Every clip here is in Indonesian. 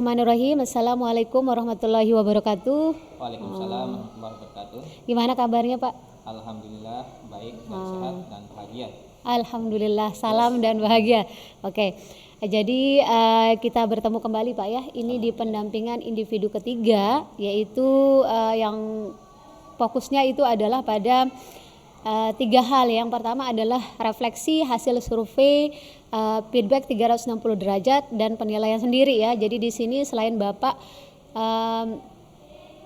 Bismillahirrahmanirrahim. Assalamualaikum warahmatullahi wabarakatuh. Waalaikumsalam warahmatullahi wabarakatuh. Gimana kabarnya Pak? Alhamdulillah baik dan sehat dan bahagia. Alhamdulillah, salam dan bahagia. Oke, jadi kita bertemu kembali Pak ya. Ini di pendampingan individu ketiga, yaitu yang fokusnya itu adalah pada tiga hal. Yang pertama adalah refleksi hasil survei, feedback 360 derajat dan penilaian sendiri ya. Jadi di sini selain Bapak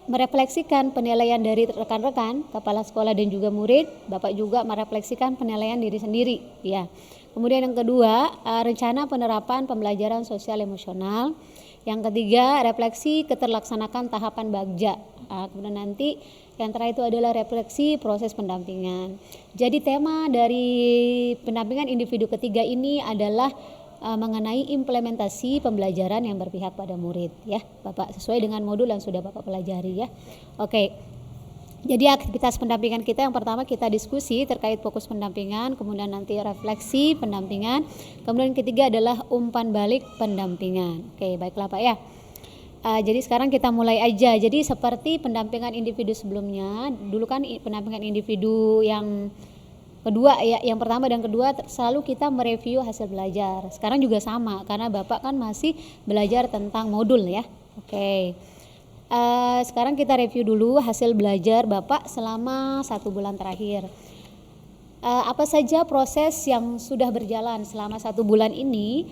merefleksikan penilaian dari rekan-rekan, kepala sekolah dan juga murid, Bapak juga merefleksikan penilaian diri sendiri ya. Kemudian yang kedua, rencana penerapan pembelajaran sosial emosional. Yang ketiga, refleksi keterlaksanakan tahapan Bagja. Kemudian nanti yang terakhir itu adalah refleksi proses pendampingan. Jadi tema dari pendampingan individu ketiga ini adalah mengenai implementasi pembelajaran yang berpihak pada murid ya, Bapak, sesuai dengan modul yang sudah Bapak pelajari ya. Oke. Jadi aktivitas pendampingan kita yang pertama kita diskusi terkait fokus pendampingan, kemudian nanti refleksi pendampingan, kemudian ketiga adalah umpan balik pendampingan. Oke, baiklah Pak ya. Jadi sekarang kita mulai aja. Jadi seperti pendampingan individu sebelumnya, dulu kan pendampingan individu yang kedua ya, yang pertama dan kedua selalu kita mereview hasil belajar. Sekarang juga sama karena Bapak kan masih belajar tentang modul ya. Oke. Sekarang kita review dulu hasil belajar Bapak selama 1 bulan terakhir. Apa saja proses yang sudah berjalan selama 1 bulan ini,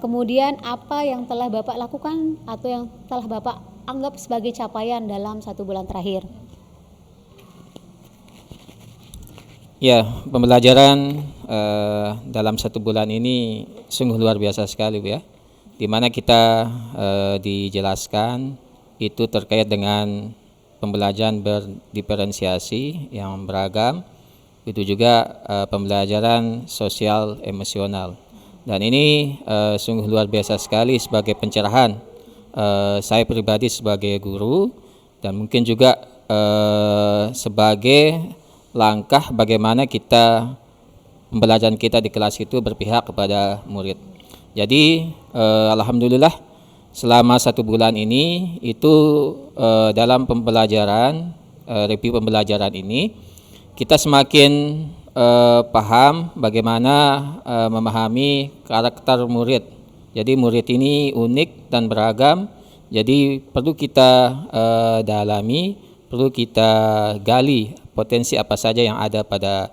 kemudian apa yang telah Bapak lakukan atau yang telah Bapak anggap sebagai capaian dalam 1 bulan terakhir. Ya, pembelajaran dalam 1 bulan ini sungguh luar biasa sekali Bu ya. Di mana kita dijelaskan itu terkait dengan pembelajaran berdiferensiasi yang beragam, itu juga pembelajaran sosial emosional. Dan ini sungguh luar biasa sekali sebagai pencerahan saya pribadi sebagai guru dan mungkin juga sebagai langkah bagaimana kita pembelajaran kita di kelas itu berpihak kepada murid. Jadi alhamdulillah selama 1 bulan ini itu dalam pembelajaran review pembelajaran ini kita semakin paham bagaimana memahami karakter murid. Jadi murid ini unik dan beragam. Jadi perlu kita dalami, perlu kita gali potensi apa saja yang ada pada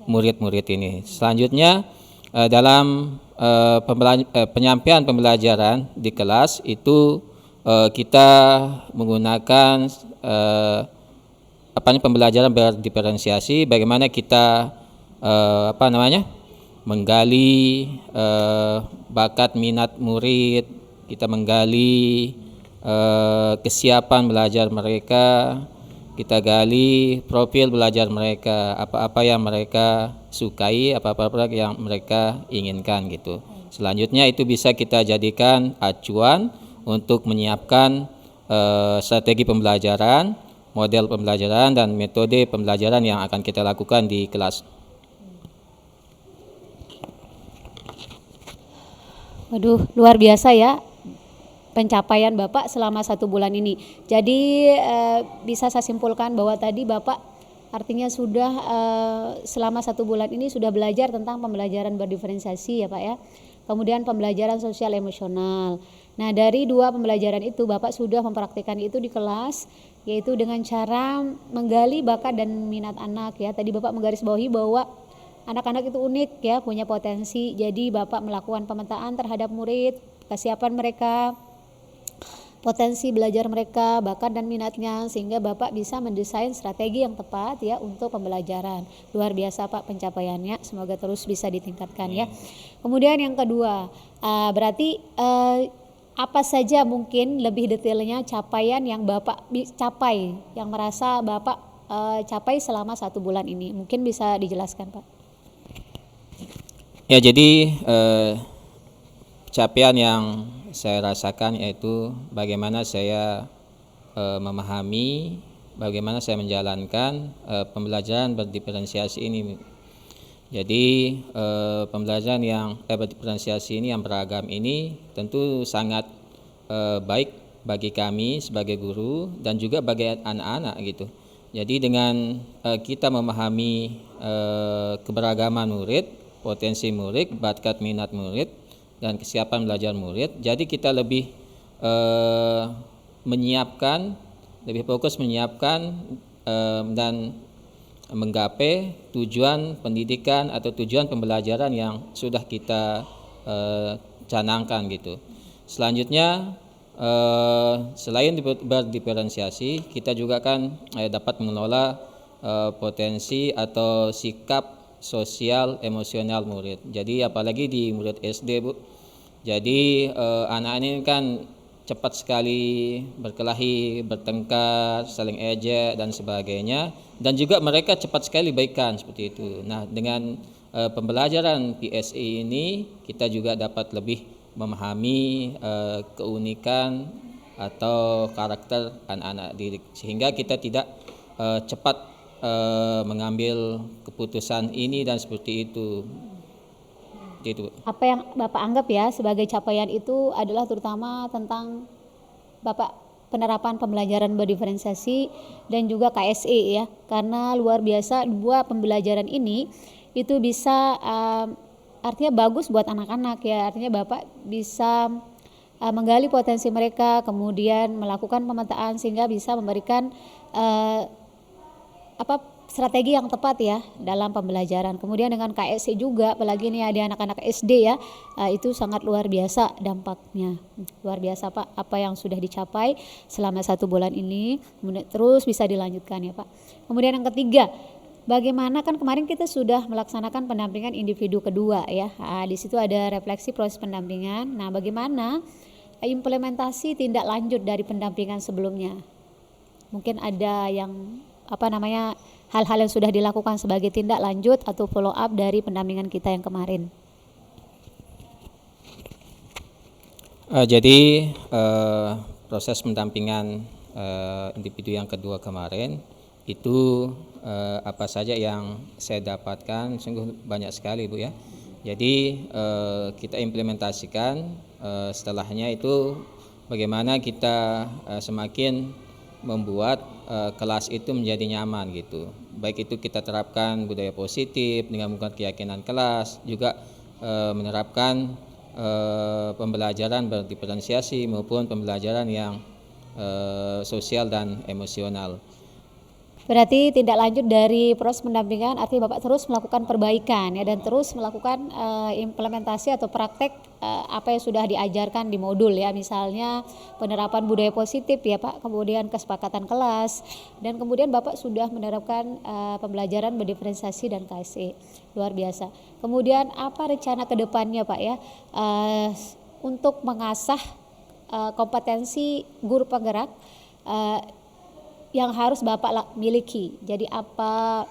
murid-murid ini. Selanjutnya dalam penyampaian pembelajaran di kelas itu kita menggunakan pembelajaran berdiferensiasi, bagaimana kita menggali bakat minat murid, kita menggali kesiapan belajar mereka, kita gali profil belajar mereka, apa-apa yang mereka sukai, apa-apa yang mereka inginkan gitu. Selanjutnya itu bisa kita jadikan acuan untuk menyiapkan strategi pembelajaran, model pembelajaran dan metode pembelajaran yang akan kita lakukan di kelas. Waduh, luar biasa ya pencapaian Bapak selama 1 bulan ini. Jadi bisa saya simpulkan bahwa tadi Bapak artinya sudah selama 1 bulan ini sudah belajar tentang pembelajaran berdiferensiasi ya Pak ya. Kemudian pembelajaran sosial emosional. Nah dari 2 pembelajaran itu Bapak sudah mempraktikkan itu di kelas, yaitu dengan cara menggali bakat dan minat anak ya. Tadi Bapak menggarisbawahi bahwa anak-anak itu unik ya, punya potensi. Jadi Bapak melakukan pemetaan terhadap murid, kesiapan mereka, potensi belajar mereka, bakat dan minatnya, sehingga Bapak bisa mendesain strategi yang tepat ya untuk pembelajaran. Luar biasa Pak pencapaiannya, semoga terus bisa ditingkatkan ya. Kemudian yang kedua, berarti apa saja mungkin lebih detailnya capaian yang Bapak capai, yang merasa Bapak capai selama 1 bulan ini, mungkin bisa dijelaskan Pak. Ya, jadi capaian yang saya rasakan yaitu bagaimana saya memahami, bagaimana saya menjalankan pembelajaran berdiferensiasi ini. Jadi pembelajaran yang berdiferensiasi ini yang beragam ini tentu sangat baik bagi kami sebagai guru dan juga bagi anak-anak gitu. Jadi dengan kita memahami keberagaman murid, potensi murid, bakat minat murid, dan kesiapan belajar murid, jadi kita lebih lebih fokus menyiapkan dan menggapai tujuan pendidikan atau tujuan pembelajaran yang sudah kita canangkan gitu. Selanjutnya selain berdiferensiasi, kita juga kan dapat mengelola potensi atau sikap sosial emosional murid. Jadi apalagi di murid SD, Bu. Jadi anak ini kan cepat sekali berkelahi, bertengkar, saling ejek dan sebagainya, dan juga mereka cepat sekali baikan seperti itu. Nah, dengan pembelajaran PSE ini kita juga dapat lebih memahami keunikan atau karakter anak-anak didik, sehingga kita tidak cepat mengambil keputusan ini dan seperti itu. Apa yang Bapak anggap ya sebagai capaian itu adalah terutama tentang Bapak penerapan pembelajaran berdiferensiasi dan juga KSE ya, karena luar biasa dua pembelajaran ini itu bisa artinya bagus buat anak-anak ya, artinya Bapak bisa menggali potensi mereka, kemudian melakukan pemetaan sehingga bisa memberikan strategi yang tepat ya dalam pembelajaran. Kemudian dengan KSE juga, apalagi ini ada anak-anak SD ya, itu sangat luar biasa dampaknya. Luar biasa Pak, apa yang sudah dicapai selama 1 bulan ini, kemudian terus bisa dilanjutkan ya Pak. Kemudian yang ketiga, bagaimana kan kemarin kita sudah melaksanakan pendampingan individu kedua ya, di situ ada refleksi proses pendampingan. Nah, bagaimana implementasi tindak lanjut dari pendampingan sebelumnya? Mungkin ada yang hal-hal yang sudah dilakukan sebagai tindak lanjut atau follow up dari pendampingan kita yang kemarin. Jadi proses pendampingan individu yang kedua kemarin itu apa saja yang saya dapatkan, sungguh banyak sekali Bu ya. Jadi kita implementasikan, setelahnya itu bagaimana kita semakin membuat kelas itu menjadi nyaman gitu. Baik itu kita terapkan budaya positif dengan menggunakan keyakinan kelas, juga menerapkan pembelajaran berdiferensiasi maupun pembelajaran yang sosial dan emosional. Berarti tindak lanjut dari proses pendampingan artinya Bapak terus melakukan perbaikan ya, dan terus melakukan implementasi atau praktek apa yang sudah diajarkan di modul ya, misalnya penerapan budaya positif ya Pak, kemudian kesepakatan kelas, dan kemudian Bapak sudah menerapkan pembelajaran berdiferensiasi dan KSE. Luar biasa. Kemudian apa rencana ke depannya Pak ya untuk mengasah kompetensi guru penggerak yang harus Bapak miliki. Jadi apa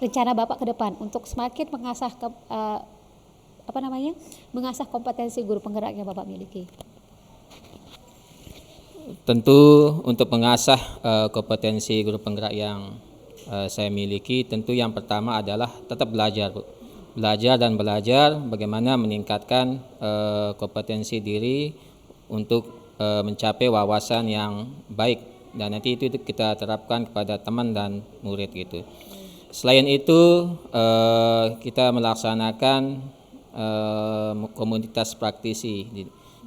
rencana Bapak ke depan untuk semakin mengasah mengasah kompetensi guru penggerak yang Bapak miliki? Tentu untuk mengasah kompetensi guru penggerak yang saya miliki, tentu yang pertama adalah tetap belajar, Bu. Belajar bagaimana meningkatkan kompetensi diri untuk mencapai wawasan yang baik, dan nanti itu kita terapkan kepada teman dan murid gitu. Selain itu kita melaksanakan komunitas praktisi.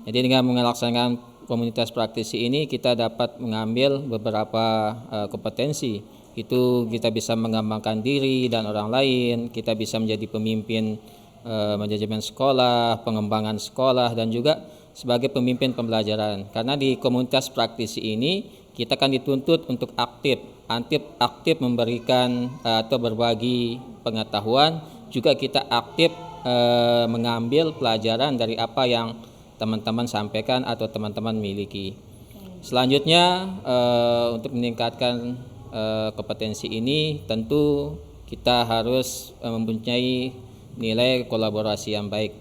Jadi dengan melaksanakan komunitas praktisi ini kita dapat mengambil beberapa kompetensi. Itu kita bisa mengembangkan diri dan orang lain, kita bisa menjadi pemimpin manajemen sekolah, pengembangan sekolah, dan juga sebagai pemimpin pembelajaran. Karena di komunitas praktisi ini kita akan dituntut untuk aktif memberikan atau berbagi pengetahuan, juga kita aktif mengambil pelajaran dari apa yang teman-teman sampaikan atau teman-teman miliki. Selanjutnya untuk meningkatkan kompetensi ini tentu kita harus mempunyai nilai kolaborasi yang baik.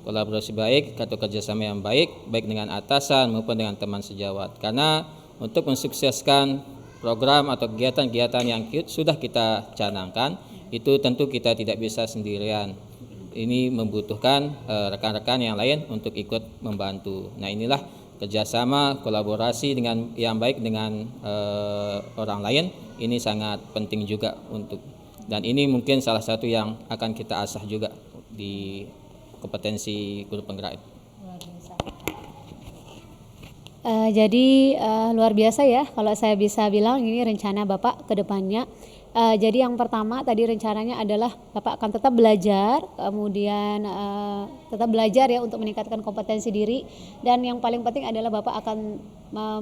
Kolaborasi baik atau kerjasama yang baik dengan atasan maupun dengan teman sejawat. Karena untuk mensukseskan program atau kegiatan-kegiatan yang sudah kita canangkan, itu tentu kita tidak bisa sendirian. Ini membutuhkan rekan-rekan yang lain untuk ikut membantu. Nah, inilah kerjasama, kolaborasi dengan yang baik dengan orang lain ini sangat penting juga dan ini mungkin salah satu yang akan kita asah juga di kompetensi guru penggerak. Jadi luar biasa ya kalau saya bisa bilang ini rencana Bapak ke depannya. Jadi yang pertama tadi rencananya adalah Bapak akan tetap belajar, kemudian tetap belajar ya untuk meningkatkan kompetensi diri, dan yang paling penting adalah Bapak akan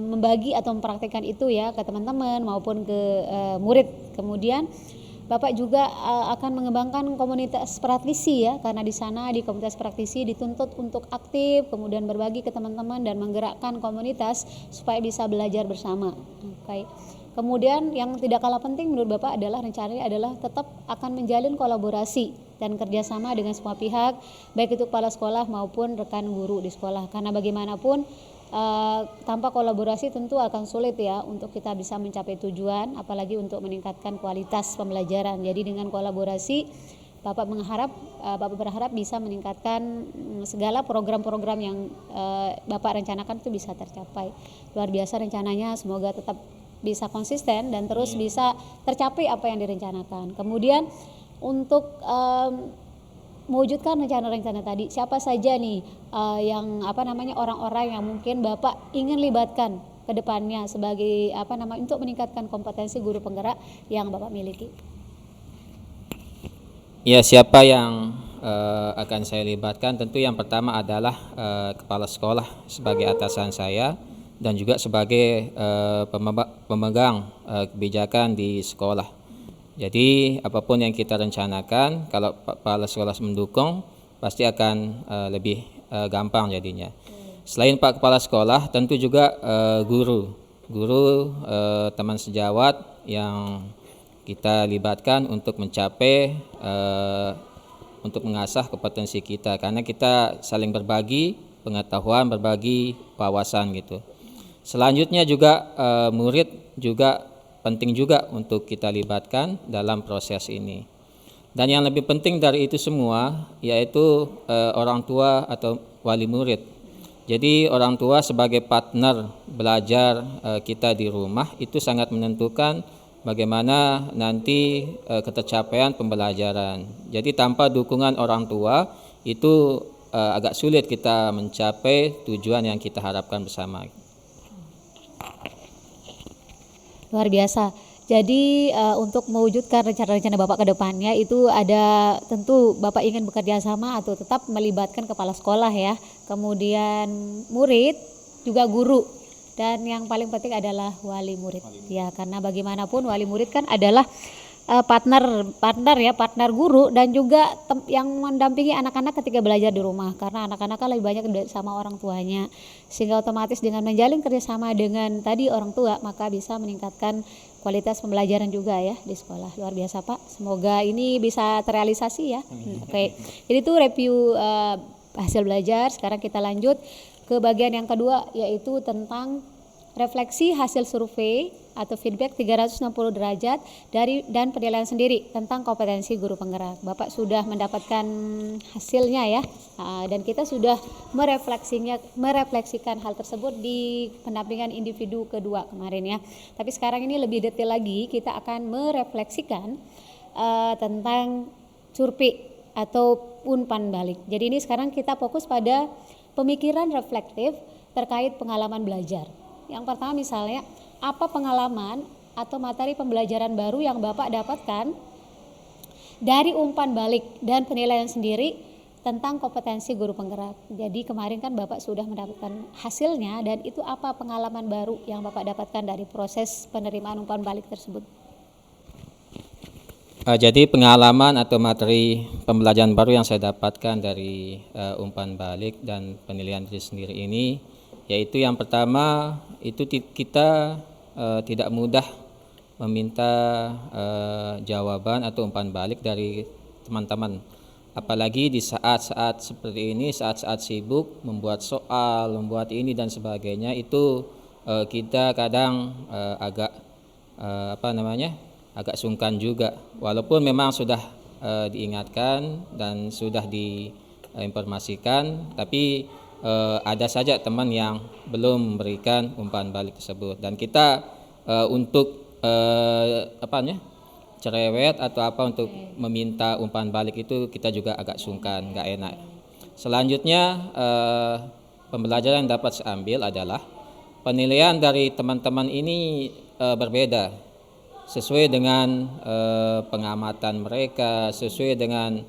membagi atau mempraktikkan itu ya ke teman-teman maupun ke murid. Kemudian Bapak juga akan mengembangkan komunitas praktisi ya, karena di sana di komunitas praktisi dituntut untuk aktif, kemudian berbagi ke teman-teman dan menggerakkan komunitas supaya bisa belajar bersama. Oke. Kemudian yang tidak kalah penting menurut Bapak adalah rencananya adalah tetap akan menjalin kolaborasi dan kerjasama dengan semua pihak, baik itu kepala sekolah maupun rekan guru di sekolah. Karena bagaimanapun tanpa kolaborasi tentu akan sulit ya untuk kita bisa mencapai tujuan, apalagi untuk meningkatkan kualitas pembelajaran. Jadi dengan kolaborasi Bapak berharap bisa meningkatkan segala program-program yang Bapak rencanakan itu bisa tercapai. Luar biasa rencananya, semoga tetap bisa konsisten dan terus bisa tercapai apa yang direncanakan. Kemudian untuk mewujudkan rencana-rencana tadi, siapa saja nih yang orang-orang yang mungkin Bapak ingin libatkan ke depannya sebagai untuk meningkatkan kompetensi guru penggerak yang Bapak miliki? Ya, siapa yang akan saya libatkan? Tentu yang pertama adalah kepala sekolah sebagai atasan saya dan juga sebagai pemegang kebijakan di sekolah. Jadi apapun yang kita rencanakan, kalau kepala sekolah mendukung, pasti akan lebih gampang jadinya. Selain Pak Kepala Sekolah, tentu juga guru, teman sejawat yang kita libatkan untuk mencapai, untuk mengasah kompetensi kita, karena kita saling berbagi pengetahuan, berbagi wawasan gitu. Selanjutnya juga murid juga penting juga untuk kita libatkan dalam proses ini. Dan yang lebih penting dari itu semua yaitu orang tua atau wali murid. Jadi orang tua sebagai partner belajar kita di rumah itu sangat menentukan bagaimana nanti ketercapaian pembelajaran. Jadi tanpa dukungan orang tua itu agak sulit kita mencapai tujuan yang kita harapkan bersama. Luar biasa. Jadi untuk mewujudkan rencana-rencana Bapak ke depannya itu ada, tentu Bapak ingin bekerja sama atau tetap melibatkan kepala sekolah ya, kemudian murid, juga guru, dan yang paling penting adalah wali murid. Ya, karena bagaimanapun wali murid kan adalah partner guru dan juga yang mendampingi anak-anak ketika belajar di rumah, karena anak-anak kan lebih banyak sama orang tuanya, sehingga otomatis dengan menjalin kerjasama dengan tadi orang tua maka bisa meningkatkan kualitas pembelajaran juga ya di sekolah. Luar biasa Pak, semoga ini bisa terrealisasi ya. Oke, jadi itu review hasil belajar. Sekarang kita lanjut ke bagian yang kedua, yaitu tentang refleksi hasil survei atau feedback 360 derajat dan penilaian sendiri tentang kompetensi guru penggerak. Bapak sudah mendapatkan hasilnya ya, dan kita sudah merefleksikan hal tersebut di pendampingan individu kedua kemarin ya. Tapi sekarang ini lebih detail lagi, kita akan merefleksikan tentang survei atau umpan balik. Jadi ini sekarang kita fokus pada pemikiran reflektif terkait pengalaman belajar. Yang pertama misalnya, apa pengalaman atau materi pembelajaran baru yang Bapak dapatkan dari umpan balik dan penilaian sendiri tentang kompetensi guru penggerak. Jadi kemarin kan Bapak sudah mendapatkan hasilnya, dan itu apa pengalaman baru yang Bapak dapatkan dari proses penerimaan umpan balik tersebut? Jadi pengalaman atau materi pembelajaran baru yang saya dapatkan dari umpan balik dan penilaian diri sendiri ini, yaitu yang pertama itu kita tidak mudah meminta jawaban atau umpan balik dari teman-teman, apalagi di saat-saat seperti ini, saat-saat sibuk membuat soal, membuat ini dan sebagainya, itu kita kadang agak agak sungkan juga, walaupun memang sudah diingatkan dan sudah diinformasikan, tapi ada saja teman yang belum memberikan umpan balik tersebut, dan kita untuk cerewet atau apa untuk meminta umpan balik itu kita juga agak sungkan, nggak enak. Selanjutnya pembelajaran yang dapat saya ambil adalah penilaian dari teman-teman ini berbeda sesuai dengan pengamatan mereka, sesuai dengan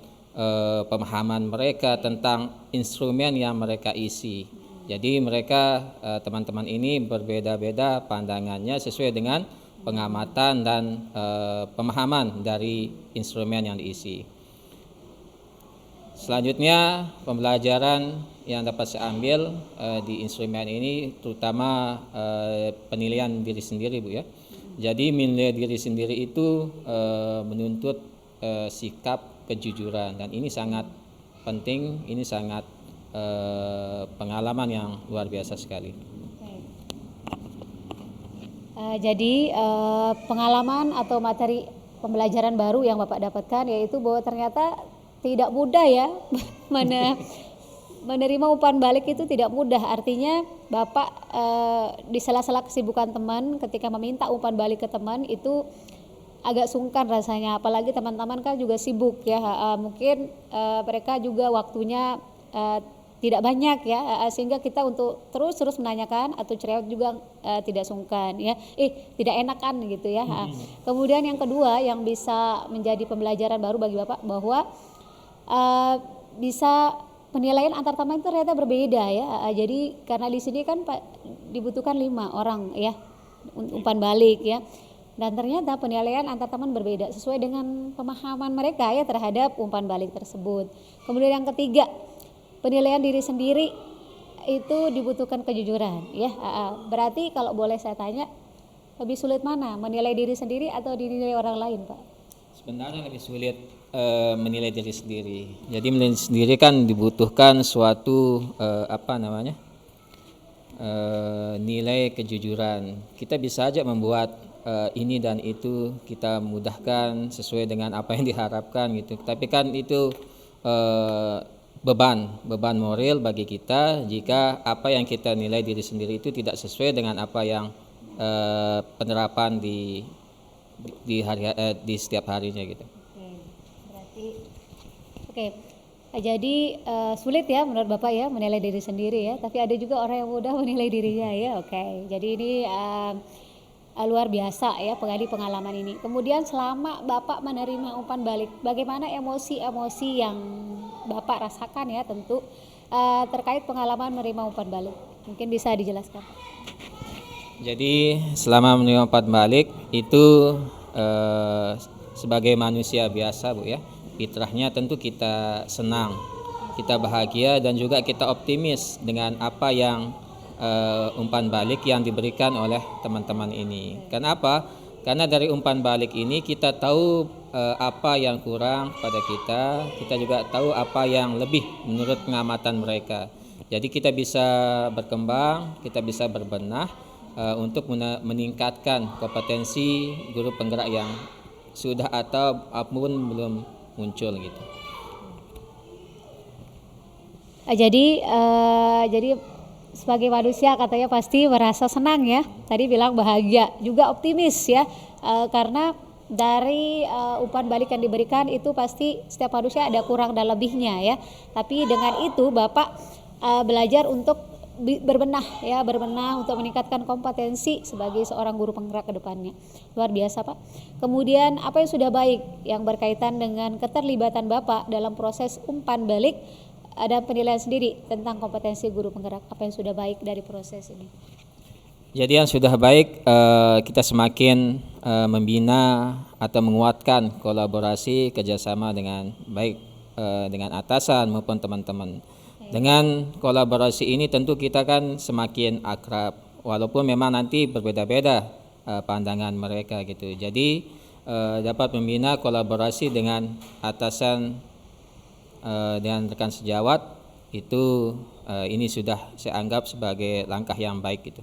pemahaman mereka tentang instrumen yang mereka isi. Jadi mereka teman-teman ini berbeda-beda pandangannya sesuai dengan pengamatan dan pemahaman dari instrumen yang diisi. Selanjutnya pembelajaran yang dapat saya ambil di instrumen ini terutama penilaian diri sendiri, Bu ya. Jadi menilai diri sendiri itu menuntut sikap kejujuran, dan ini sangat penting, ini sangat pengalaman yang luar biasa sekali. Jadi pengalaman atau materi pembelajaran baru yang Bapak dapatkan yaitu bahwa ternyata tidak mudah ya menerima umpan balik itu tidak mudah. Artinya Bapak di sela-sela kesibukan teman ketika meminta umpan balik ke teman itu agak sungkan rasanya, apalagi teman-teman kan juga sibuk ya, mungkin mereka juga waktunya tidak banyak ya, sehingga kita untuk terus menanyakan atau cerewet juga tidak sungkan ya, tidak enakan gitu ya. Kemudian yang kedua yang bisa menjadi pembelajaran baru bagi Bapak bahwa bisa penilaian antar teman itu ternyata berbeda ya. Jadi karena di sini kan dibutuhkan 5 orang ya umpan balik ya. Dan ternyata penilaian antar teman berbeda sesuai dengan pemahaman mereka ya terhadap umpan balik tersebut. Kemudian yang ketiga, penilaian diri sendiri itu dibutuhkan kejujuran ya. Berarti kalau boleh saya tanya, lebih sulit mana, menilai diri sendiri atau dinilai orang lain, Pak? Sebenarnya lebih sulit menilai diri sendiri. Jadi menilai sendiri kan dibutuhkan suatu nilai kejujuran. Kita bisa aja membuat ini dan itu, kita mudahkan sesuai dengan apa yang diharapkan gitu. Tapi kan itu beban moral bagi kita jika apa yang kita nilai diri sendiri itu tidak sesuai dengan apa yang penerapan di setiap harinya gitu. Jadi sulit ya menurut Bapak ya menilai diri sendiri ya. Tapi ada juga orang yang mudah menilai dirinya ya. Jadi ini luar biasa ya pengalaman ini. Kemudian selama Bapak menerima umpan balik, bagaimana emosi-emosi yang Bapak rasakan ya tentu terkait pengalaman menerima umpan balik? Mungkin bisa dijelaskan. Jadi selama menerima umpan balik itu sebagai manusia biasa, Bu ya, fitrahnya tentu kita senang, kita bahagia, dan juga kita optimis dengan apa yang umpan balik yang diberikan oleh teman-teman ini. Kenapa? Karena dari umpan balik ini kita tahu apa yang kurang pada kita juga tahu apa yang lebih menurut pengamatan mereka. Jadi kita bisa berkembang, kita bisa berbenah untuk meningkatkan kompetensi guru penggerak yang sudah atau apapun belum muncul gitu. Jadi sebagai manusia katanya pasti merasa senang ya. Tadi bilang bahagia, juga optimis ya. Karena dari umpan balik yang diberikan itu pasti setiap manusia ada kurang dan lebihnya ya. Tapi dengan itu Bapak belajar untuk berbenah untuk meningkatkan kompetensi sebagai seorang guru penggerak ke depannya. Luar biasa, Pak. Kemudian apa yang sudah baik yang berkaitan dengan keterlibatan Bapak dalam proses umpan balik ada penilaian sendiri tentang kompetensi guru penggerak, apa yang sudah baik dari proses ini? Jadi yang sudah baik kita semakin membina atau menguatkan kolaborasi kerjasama dengan baik dengan atasan maupun teman-teman. Dengan kolaborasi ini tentu kita kan semakin akrab, walaupun memang nanti berbeda-beda pandangan mereka gitu. Jadi dapat membina kolaborasi dengan atasan dengan rekan sejawat itu ini sudah saya anggap sebagai langkah yang baik gitu.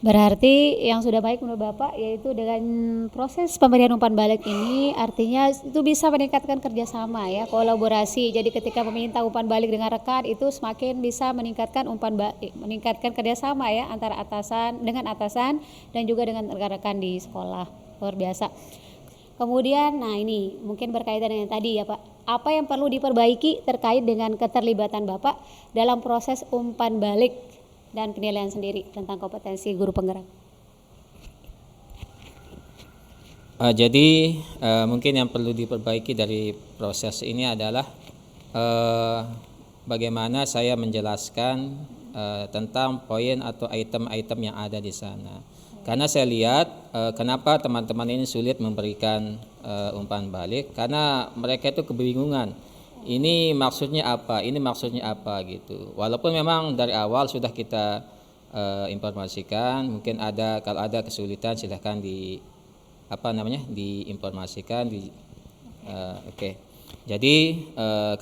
Berarti yang sudah baik menurut Bapak yaitu dengan proses pemberian umpan balik ini artinya itu bisa meningkatkan kerjasama ya, kolaborasi. Jadi ketika meminta umpan balik dengan rekan itu semakin bisa meningkatkan meningkatkan kerjasama ya antara atasan dan juga dengan rekan-rekan di sekolah. Luar biasa. Kemudian, nah ini mungkin berkaitan dengan tadi ya Pak. Apa yang perlu diperbaiki terkait dengan keterlibatan Bapak dalam proses umpan balik dan penilaian sendiri tentang kompetensi guru penggerak? Jadi mungkin yang perlu diperbaiki dari proses ini adalah bagaimana saya menjelaskan tentang poin atau item-item yang ada di sana. Karena saya lihat kenapa teman-teman ini sulit memberikan umpan balik, karena mereka itu kebingungan. Ini maksudnya apa? Ini maksudnya apa gitu. Walaupun memang dari awal sudah kita informasikan, mungkin kalau ada kesulitan silahkan diinformasikan. Oke. Jadi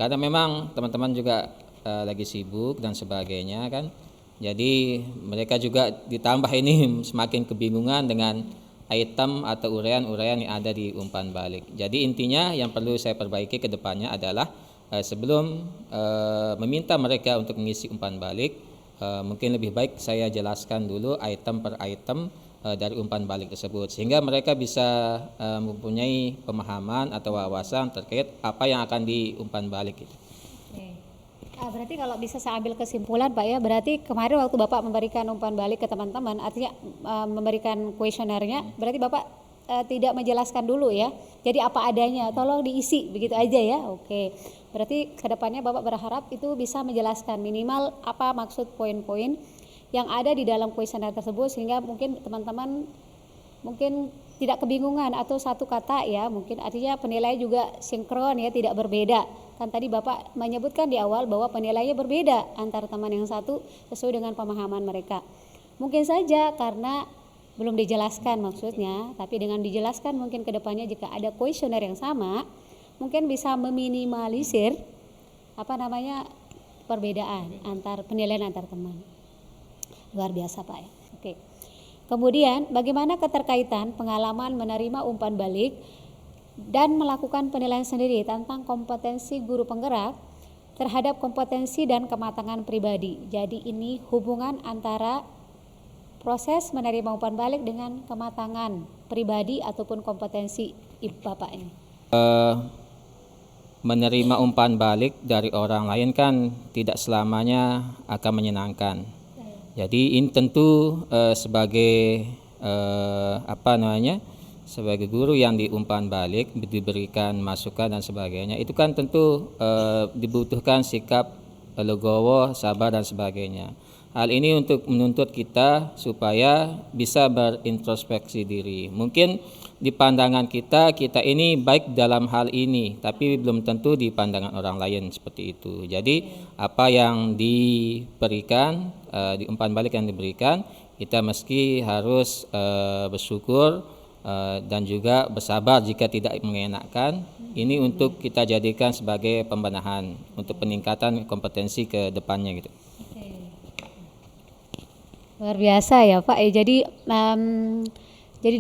karena memang teman-teman juga lagi sibuk dan sebagainya kan. Jadi mereka juga ditambah ini semakin kebingungan dengan item atau uraian-uraian yang ada di umpan balik. Jadi intinya yang perlu saya perbaiki ke depannya adalah sebelum meminta mereka untuk mengisi umpan balik, mungkin lebih baik saya jelaskan dulu item per item dari umpan balik tersebut, sehingga mereka bisa mempunyai pemahaman atau wawasan terkait apa yang akan diumpan balik itu. Berarti kalau bisa saya ambil kesimpulan Pak ya, berarti kemarin waktu Bapak memberikan umpan balik ke teman-teman, artinya memberikan kuesionernya, berarti Bapak tidak menjelaskan dulu ya. Jadi apa adanya, tolong diisi begitu aja ya. Oke. Berarti kedepannya Bapak berharap itu bisa menjelaskan minimal apa maksud poin-poin yang ada di dalam kuesioner tersebut, sehingga mungkin teman-teman mungkin tidak kebingungan atau satu kata ya, mungkin artinya penilaian juga sinkron ya, tidak berbeda. Kan tadi Bapak menyebutkan di awal bahwa penilaiannya berbeda antara teman yang satu sesuai dengan pemahaman mereka. Mungkin saja karena belum dijelaskan maksudnya, tapi dengan dijelaskan mungkin kedepannya jika ada kuesioner yang sama, mungkin bisa meminimalisir perbedaan antar penilaian antar teman. Luar biasa Pak ya. Oke. Kemudian bagaimana keterkaitan pengalaman menerima umpan balik dan melakukan penilaian sendiri tentang kompetensi guru penggerak terhadap kompetensi dan kematangan pribadi. Jadi ini hubungan antara proses menerima umpan balik dengan kematangan pribadi ataupun kompetensi Bapak ini. Menerima umpan balik dari orang lain kan tidak selamanya akan menyenangkan. Jadi ini tentu sebagai sebagai guru yang diumpan balik, diberikan masukan dan sebagainya, itu kan tentu dibutuhkan sikap legowo, sabar dan sebagainya. Hal ini untuk menuntut kita supaya bisa berintrospeksi diri. Mungkin di pandangan kita ini baik dalam hal ini, tapi belum tentu di pandangan orang lain seperti itu. Jadi apa yang diberikan, di umpan balik yang diberikan, kita meski harus bersyukur dan juga bersabar jika tidak mengenakan. Ini untuk kita jadikan sebagai pembenahan untuk peningkatan kompetensi ke depannya gitu. Luar biasa ya Pak. Jadi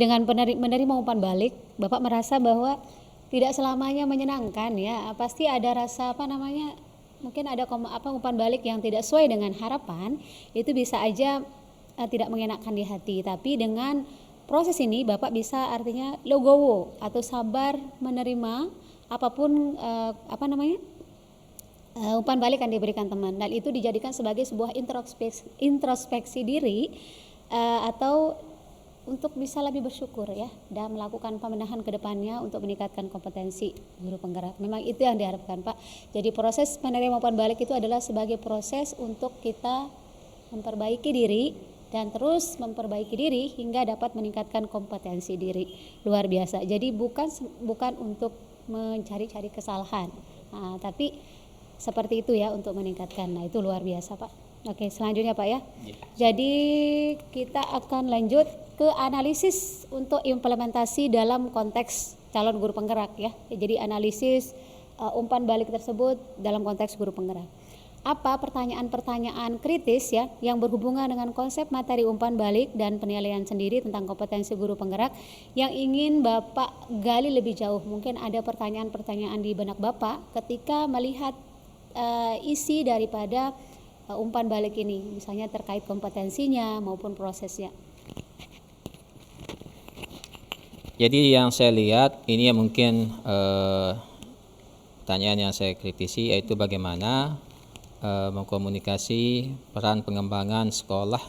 dengan menerima umpan balik, Bapak merasa bahwa tidak selamanya menyenangkan ya. Pasti ada rasa mungkin ada umpan balik yang tidak sesuai dengan harapan, itu bisa aja tidak mengenakan di hati. Tapi dengan proses ini Bapak bisa artinya legowo atau sabar menerima apapun umpan balik yang diberikan teman, dan itu dijadikan sebagai sebuah introspeksi diri atau untuk bisa lebih bersyukur ya, dan melakukan pembenahan ke depannya untuk meningkatkan kompetensi guru penggerak. Memang itu yang diharapkan Pak. Jadi proses menerima umpan balik itu adalah sebagai proses untuk kita memperbaiki diri dan terus memperbaiki diri hingga dapat meningkatkan kompetensi diri. Luar biasa. Jadi bukan untuk mencari-cari kesalahan, tapi seperti itu ya untuk meningkatkan. Nah itu luar biasa Pak. Oke, selanjutnya Pak ya. Jadi kita akan lanjut ke analisis untuk implementasi dalam konteks calon guru penggerak ya. Jadi analisis umpan balik tersebut dalam konteks guru penggerak. apa pertanyaan-pertanyaan kritis ya yang berhubungan dengan konsep materi umpan balik dan penilaian sendiri tentang kompetensi guru penggerak yang ingin Bapak gali lebih jauh. Mungkin ada pertanyaan-pertanyaan di benak Bapak ketika melihat isi daripada umpan balik ini, misalnya terkait kompetensinya maupun prosesnya. Jadi yang saya lihat ini yang mungkin pertanyaan yang saya kritisi, yaitu bagaimana mengkomunikasi peran pengembangan sekolah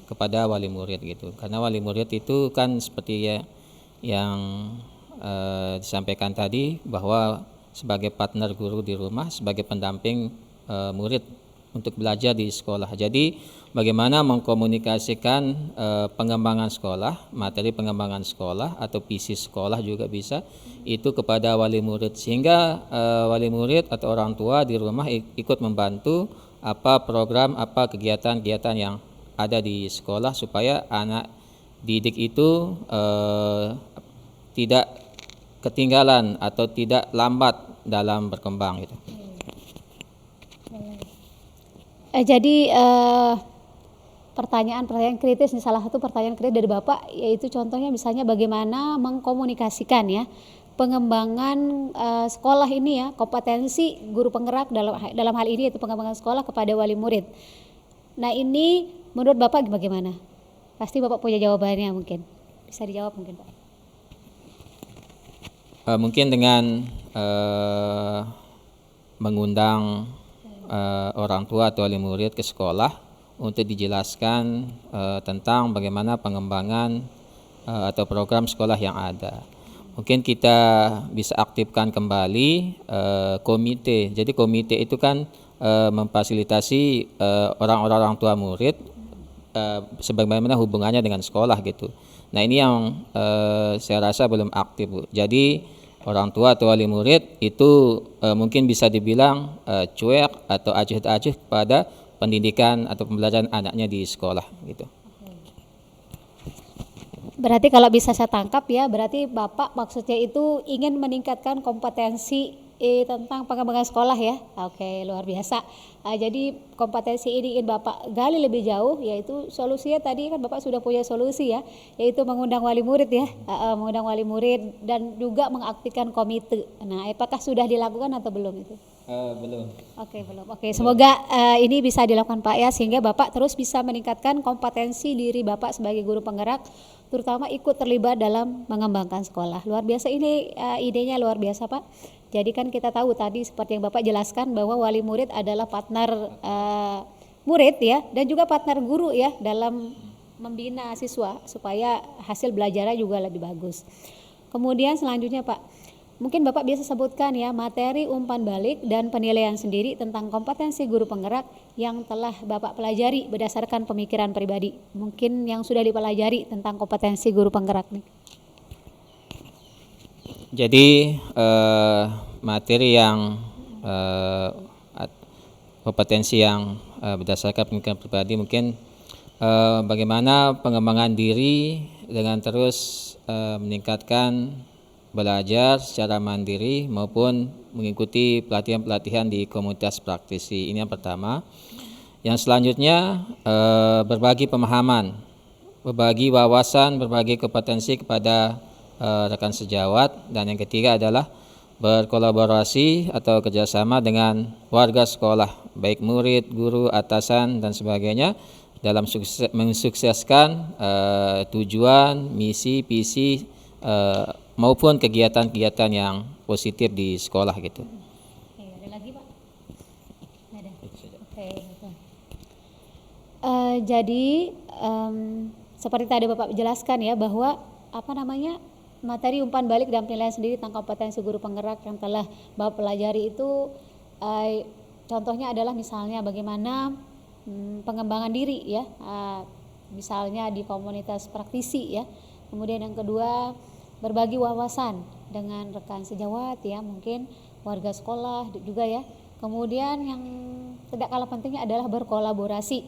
kepada wali murid gitu. Karena wali murid itu kan seperti yang disampaikan tadi, bahwa sebagai partner guru di rumah, sebagai pendamping murid untuk belajar di sekolah. Jadi bagaimana mengkomunikasikan pengembangan sekolah, materi pengembangan sekolah atau visi sekolah juga bisa itu kepada wali murid, sehingga wali murid atau orang tua di rumah ikut membantu apa program, apa kegiatan-kegiatan yang ada di sekolah supaya anak didik itu tidak ketinggalan atau tidak lambat dalam berkembang gitu. Jadi pertanyaan-pertanyaan kritis, salah satu pertanyaan kritis dari Bapak yaitu contohnya misalnya bagaimana mengkomunikasikan ya pengembangan sekolah ini ya, kompetensi guru penggerak dalam hal ini yaitu pengembangan sekolah kepada wali murid. Nah ini menurut Bapak bagaimana? Pasti Bapak punya jawabannya, mungkin bisa dijawab mungkin Pak. Mungkin dengan mengundang orang tua atau wali murid ke sekolah untuk dijelaskan tentang bagaimana pengembangan atau program sekolah yang ada. Mungkin kita bisa aktifkan kembali komite. Jadi komite itu kan memfasilitasi orang-orang tua murid sebagaimana hubungannya dengan sekolah gitu. Nah ini yang saya rasa belum aktif, Bu. Jadi orang tua atau wali murid itu mungkin bisa dibilang cuek atau acuh-acuh pada pendidikan atau pembelajaran anaknya di sekolah gitu. Berarti kalau bisa saya tangkap ya, berarti Bapak maksudnya itu ingin meningkatkan kompetensi tentang pengembangan sekolah ya. Oke, luar biasa. Jadi kompetensi ini ingin Bapak gali lebih jauh, yaitu solusinya tadi kan Bapak sudah punya solusi ya, yaitu mengundang wali murid ya, mengundang wali murid dan juga mengaktifkan komite. Nah, apakah sudah dilakukan atau belum itu? Belum. Oke, belum. Oke, semoga ini bisa dilakukan Pak ya, sehingga Bapak terus bisa meningkatkan kompetensi diri Bapak sebagai guru penggerak, terutama ikut terlibat dalam mengembangkan sekolah. Luar biasa ini, idenya luar biasa Pak. Jadi kan kita tahu tadi seperti yang Bapak jelaskan bahwa wali murid adalah partner murid ya, dan juga partner guru ya dalam membina siswa supaya hasil belajarnya juga lebih bagus. Kemudian selanjutnya Pak, mungkin Bapak bisa sebutkan ya materi umpan balik dan penilaian sendiri tentang kompetensi guru penggerak yang telah Bapak pelajari berdasarkan pemikiran pribadi. Mungkin yang sudah dipelajari tentang kompetensi guru penggerak nih. Jadi materi yang kompetensi yang berdasarkan pemikiran pribadi mungkin bagaimana pengembangan diri dengan terus meningkatkan belajar secara mandiri maupun mengikuti pelatihan-pelatihan di komunitas praktisi. Ini yang pertama. Yang selanjutnya berbagi pemahaman, berbagi wawasan, berbagi kompetensi kepada rekan sejawat, dan yang ketiga adalah berkolaborasi atau kerjasama dengan warga sekolah, baik murid, guru, atasan, dan sebagainya dalam mensukseskan tujuan, misi, visi maupun kegiatan-kegiatan yang positif di sekolah gitu. Oke, ada lagi Pak? Ada. Oke. Jadi seperti tadi Bapak jelaskan ya bahwa materi umpan balik dan penilaian sendiri tentang kompetensi guru penggerak yang telah Bapak pelajari itu contohnya adalah misalnya bagaimana pengembangan diri ya, misalnya di komunitas praktisi ya. Kemudian yang kedua berbagi wawasan dengan rekan sejawat ya, mungkin warga sekolah juga ya. Kemudian yang tidak kalah pentingnya adalah berkolaborasi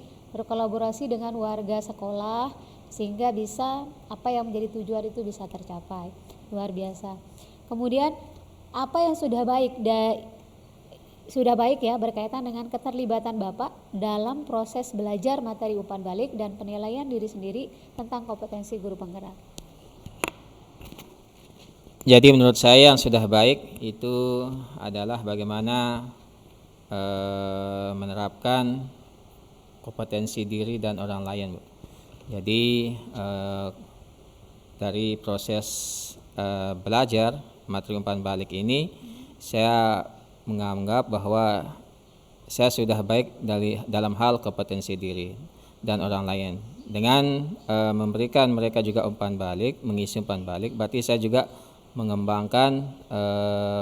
dengan warga sekolah sehingga bisa apa yang menjadi tujuan itu bisa tercapai. Luar biasa. Kemudian apa yang sudah baik sudah baik ya berkaitan dengan keterlibatan Bapak dalam proses belajar materi umpan balik dan penilaian diri sendiri tentang kompetensi guru penggerak. Jadi menurut saya yang sudah baik itu adalah bagaimana menerapkan kompetensi diri dan orang lain, Bu. Jadi dari proses belajar materi umpan balik ini, saya menganggap bahwa saya sudah baik dalam hal kompetensi diri dan orang lain. Dengan memberikan mereka juga umpan balik, mengisi umpan balik, berarti saya juga mengembangkan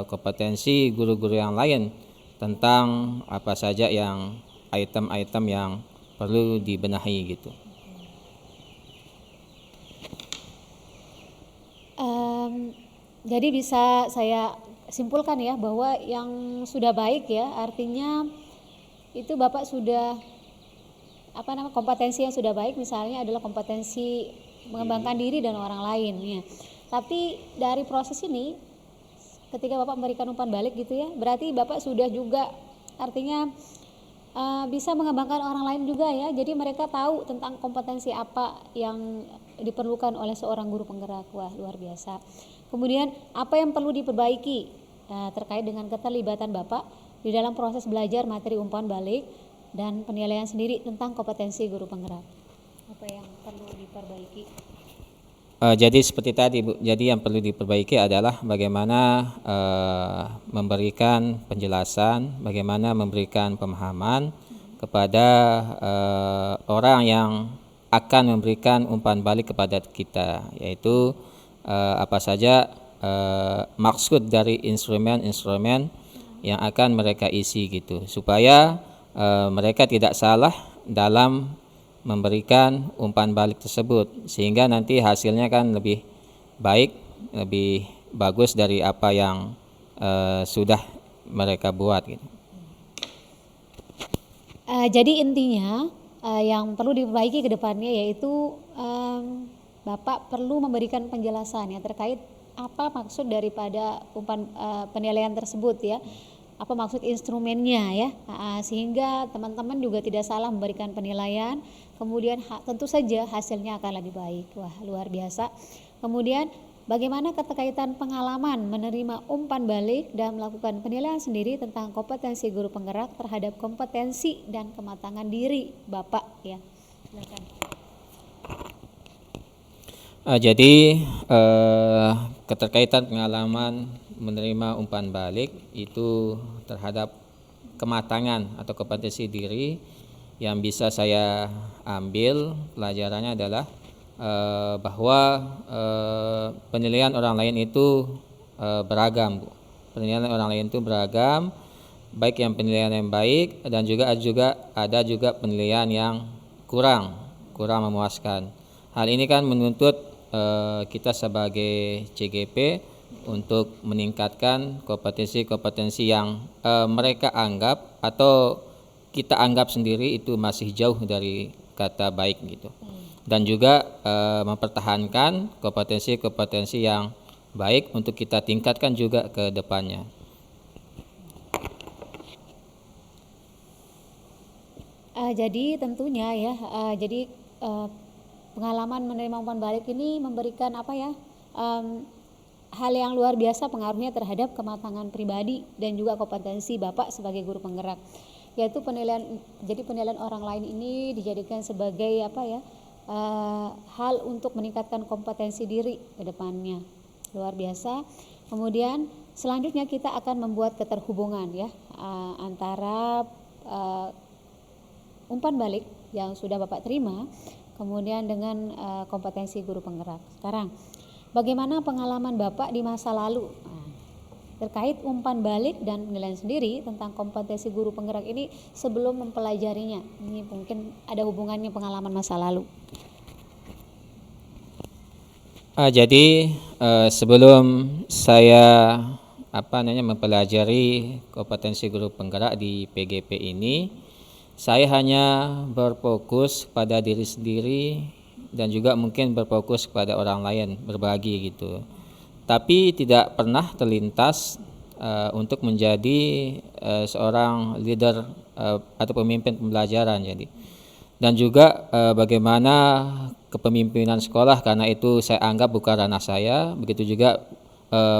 kompetensi guru-guru yang lain tentang apa saja yang item-item yang perlu dibenahi gitu. Jadi bisa saya simpulkan ya bahwa yang sudah baik ya artinya itu Bapak sudah kompetensi yang sudah baik misalnya adalah kompetensi mengembangkan diri dan orang lain ya. Tapi dari proses ini ketika Bapak memberikan umpan balik gitu ya, berarti Bapak sudah juga artinya bisa mengembangkan orang lain juga ya. Jadi mereka tahu tentang kompetensi apa yang diperlukan oleh seorang guru penggerak. Wah, luar biasa. Kemudian apa yang perlu diperbaiki terkait dengan keterlibatan Bapak di dalam proses belajar materi umpan balik dan penilaian sendiri tentang kompetensi guru penggerak. Apa yang perlu diperbaiki? Jadi seperti tadi, Bu. Jadi yang perlu diperbaiki adalah bagaimana memberikan penjelasan, bagaimana memberikan pemahaman kepada orang yang akan memberikan umpan balik kepada kita, yaitu apa saja maksud dari instrumen-instrumen yang akan mereka isi gitu, supaya mereka tidak salah dalam memberikan umpan balik tersebut, sehingga nanti hasilnya kan lebih baik, lebih bagus dari apa yang sudah mereka buat gitu. Jadi intinya yang perlu diperbaiki ke depannya yaitu Bapak perlu memberikan penjelasan ya terkait apa maksud daripada umpan penilaian tersebut ya, apa maksud instrumennya ya, sehingga teman-teman juga tidak salah memberikan penilaian, kemudian tentu saja hasilnya akan lebih baik. Wah, luar biasa. Kemudian bagaimana keterkaitan pengalaman menerima umpan balik dan melakukan penilaian sendiri tentang kompetensi guru penggerak terhadap kompetensi dan kematangan diri Bapak ya. Silakan. Jadi keterkaitan pengalaman menerima umpan balik itu terhadap kematangan atau kompetensi diri yang bisa saya ambil pelajarannya adalah bahwa penilaian orang lain itu beragam, Bu. Penilaian orang lain itu beragam, baik yang penilaian yang baik dan juga ada penilaian yang kurang memuaskan. Hal ini kan menuntut kita sebagai CGP untuk meningkatkan kompetensi-kompetensi yang mereka anggap atau kita anggap sendiri itu masih jauh dari kata baik gitu. Dan juga mempertahankan kompetensi-kompetensi yang baik untuk kita tingkatkan juga ke depannya. Jadi tentunya ya, pengalaman menerima umpan balik ini memberikan hal yang luar biasa pengaruhnya terhadap kematangan pribadi dan juga kompetensi Bapak sebagai guru penggerak, yaitu penilaian orang lain ini dijadikan sebagai hal untuk meningkatkan kompetensi diri ke depannya. Luar biasa. Kemudian selanjutnya kita akan membuat keterhubungan ya antara umpan balik yang sudah Bapak terima kemudian dengan kompetensi guru penggerak. Sekarang, bagaimana pengalaman Bapak di masa lalu terkait umpan balik dan penilaian sendiri tentang kompetensi guru penggerak ini sebelum mempelajarinya? Ini mungkin ada hubungannya pengalaman masa lalu. Jadi sebelum saya mempelajari kompetensi guru penggerak di PGP ini, saya hanya berfokus pada diri sendiri dan juga mungkin berfokus pada orang lain, berbagi gitu. Tapi tidak pernah terlintas untuk menjadi seorang leader atau pemimpin pembelajaran. Jadi dan juga bagaimana kepemimpinan sekolah, karena itu saya anggap bukan ranah saya, begitu juga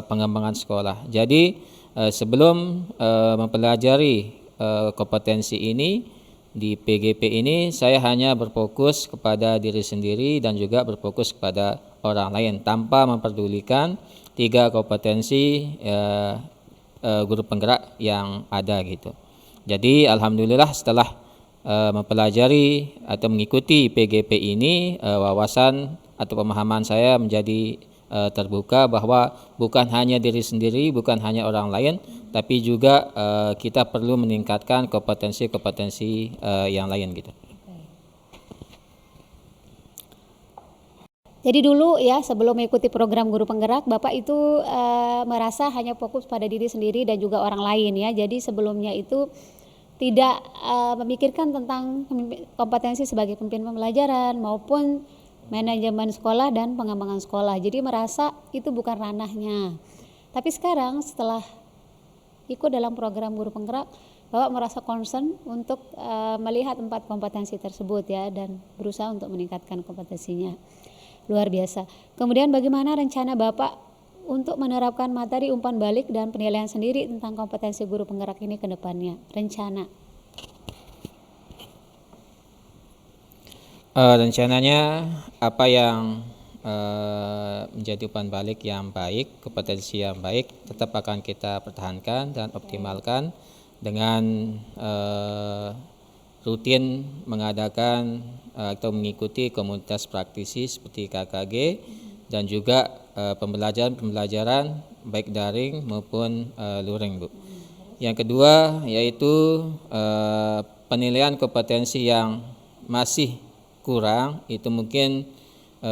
pengembangan sekolah. Jadi sebelum mempelajari kompetensi ini di PGP ini, saya hanya berfokus kepada diri sendiri dan juga berfokus kepada orang lain tanpa memperdulikan 3 kompetensi guru penggerak yang ada gitu. Jadi alhamdulillah setelah mempelajari atau mengikuti PGP ini, wawasan atau pemahaman saya menjadi terbuka bahwa bukan hanya diri sendiri, bukan hanya orang lain, tapi juga kita perlu meningkatkan kompetensi-kompetensi yang lain gitu. Jadi dulu ya, sebelum mengikuti program guru penggerak, Bapak itu merasa hanya fokus pada diri sendiri dan juga orang lain ya. Jadi sebelumnya itu tidak memikirkan tentang kompetensi sebagai pemimpin pembelajaran maupun manajemen sekolah dan pengembangan sekolah. Jadi merasa itu bukan ranahnya. Tapi sekarang setelah ikut dalam program guru penggerak, Bapak merasa concern untuk melihat 4 kompetensi tersebut ya, dan berusaha untuk meningkatkan kompetensinya. Luar biasa. Kemudian bagaimana rencana Bapak untuk menerapkan materi umpan balik dan penilaian sendiri tentang kompetensi guru penggerak ini ke depannya? Rencana. Rencananya apa yang menjadi umpan balik yang baik, kompetensi yang baik tetap akan kita pertahankan dan optimalkan dengan rutin mengadakan atau mengikuti komunitas praktisi seperti KKG dan juga pembelajaran baik daring maupun luring, Bu. Yang kedua yaitu penilaian kompetensi yang masih kurang, itu mungkin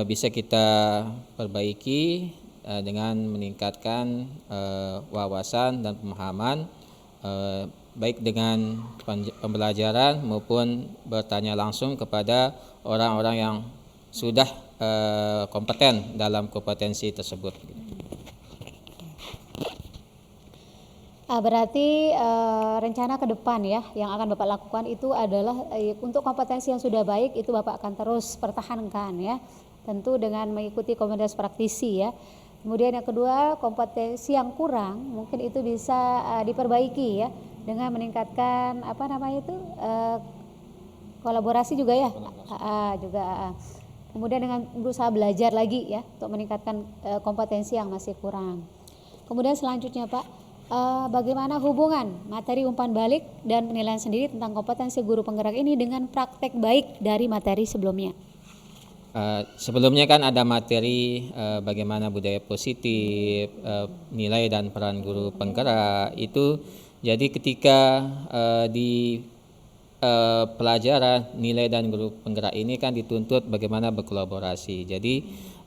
bisa kita perbaiki dengan meningkatkan wawasan dan pemahaman baik dengan pembelajaran maupun bertanya langsung kepada orang-orang yang sudah kompeten dalam kompetensi tersebut. Berarti rencana ke depan ya yang akan Bapak lakukan itu adalah untuk kompetensi yang sudah baik itu Bapak akan terus pertahankan ya, tentu dengan mengikuti komunitas praktisi ya. Kemudian yang kedua, kompetensi yang kurang mungkin itu bisa diperbaiki ya dengan meningkatkan kolaborasi juga ya, kemudian dengan berusaha belajar lagi ya untuk meningkatkan kompetensi yang masih kurang. Kemudian selanjutnya Pak, bagaimana hubungan materi umpan balik dan penilaian sendiri tentang kompetensi guru penggerak ini dengan praktek baik dari materi sebelumnya? Sebelumnya kan ada materi bagaimana budaya positif, nilai dan peran guru penggerak itu. Jadi ketika di pelajaran nilai dan guru penggerak ini kan dituntut bagaimana berkolaborasi. Jadi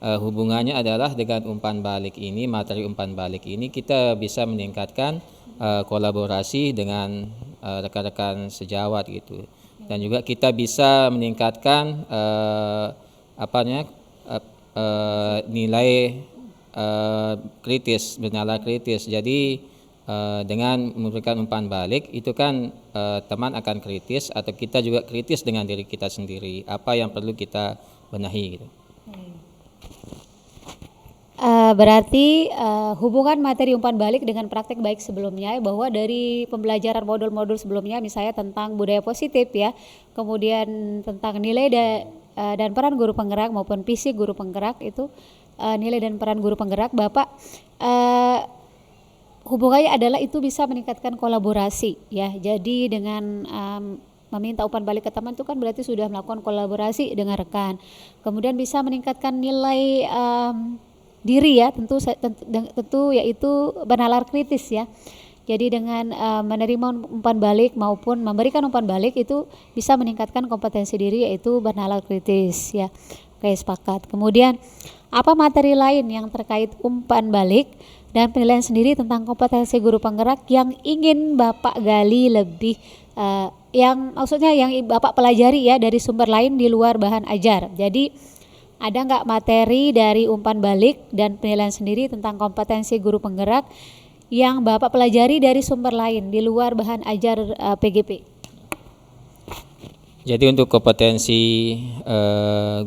hubungannya adalah dengan umpan balik ini, materi umpan balik ini kita bisa meningkatkan kolaborasi dengan rekan-rekan sejawat gitu. Dan juga kita bisa meningkatkan nilai kritis, bernalar kritis. Jadi dengan memberikan umpan balik itu kan teman akan kritis atau kita juga kritis dengan diri kita sendiri, apa yang perlu kita benahi gitu. Berarti hubungan materi umpan balik dengan praktek baik sebelumnya, bahwa dari pembelajaran modul-modul sebelumnya misalnya tentang budaya positif ya, kemudian tentang nilai dan peran guru penggerak maupun visi guru penggerak itu, nilai dan peran guru penggerak Bapak hubungannya adalah itu bisa meningkatkan kolaborasi ya. Jadi dengan meminta umpan balik ke teman itu kan berarti sudah melakukan kolaborasi dengan rekan. Kemudian bisa meningkatkan nilai diri ya, tentu yaitu bernalar kritis ya. Jadi dengan menerima umpan balik maupun memberikan umpan balik itu bisa meningkatkan kompetensi diri yaitu bernalar kritis ya. Oke, sepakat. Kemudian apa materi lain yang terkait umpan balik dan penilaian sendiri tentang kompetensi guru penggerak yang ingin Bapak gali lebih, yang maksudnya yang Bapak pelajari ya dari sumber lain di luar bahan ajar. Jadi ada nggak materi dari umpan balik dan penilaian sendiri tentang kompetensi guru penggerak yang Bapak pelajari dari sumber lain di luar bahan ajar PGP? Jadi untuk kompetensi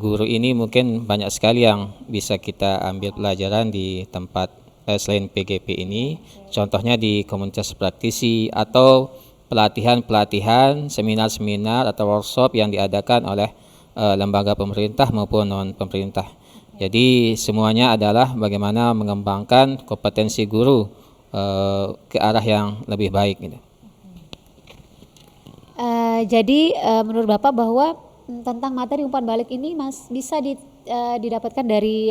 guru ini mungkin banyak sekali yang bisa kita ambil pelajaran di tempat selain PGP ini. Contohnya di komunitas praktisi atau pelatihan-pelatihan, seminar-seminar atau workshop yang diadakan oleh lembaga pemerintah maupun non pemerintah. Jadi semuanya adalah bagaimana mengembangkan kompetensi guru ke arah yang lebih baik gitu. Jadi menurut Bapak bahwa tentang materi umpan balik ini bisa didapatkan dari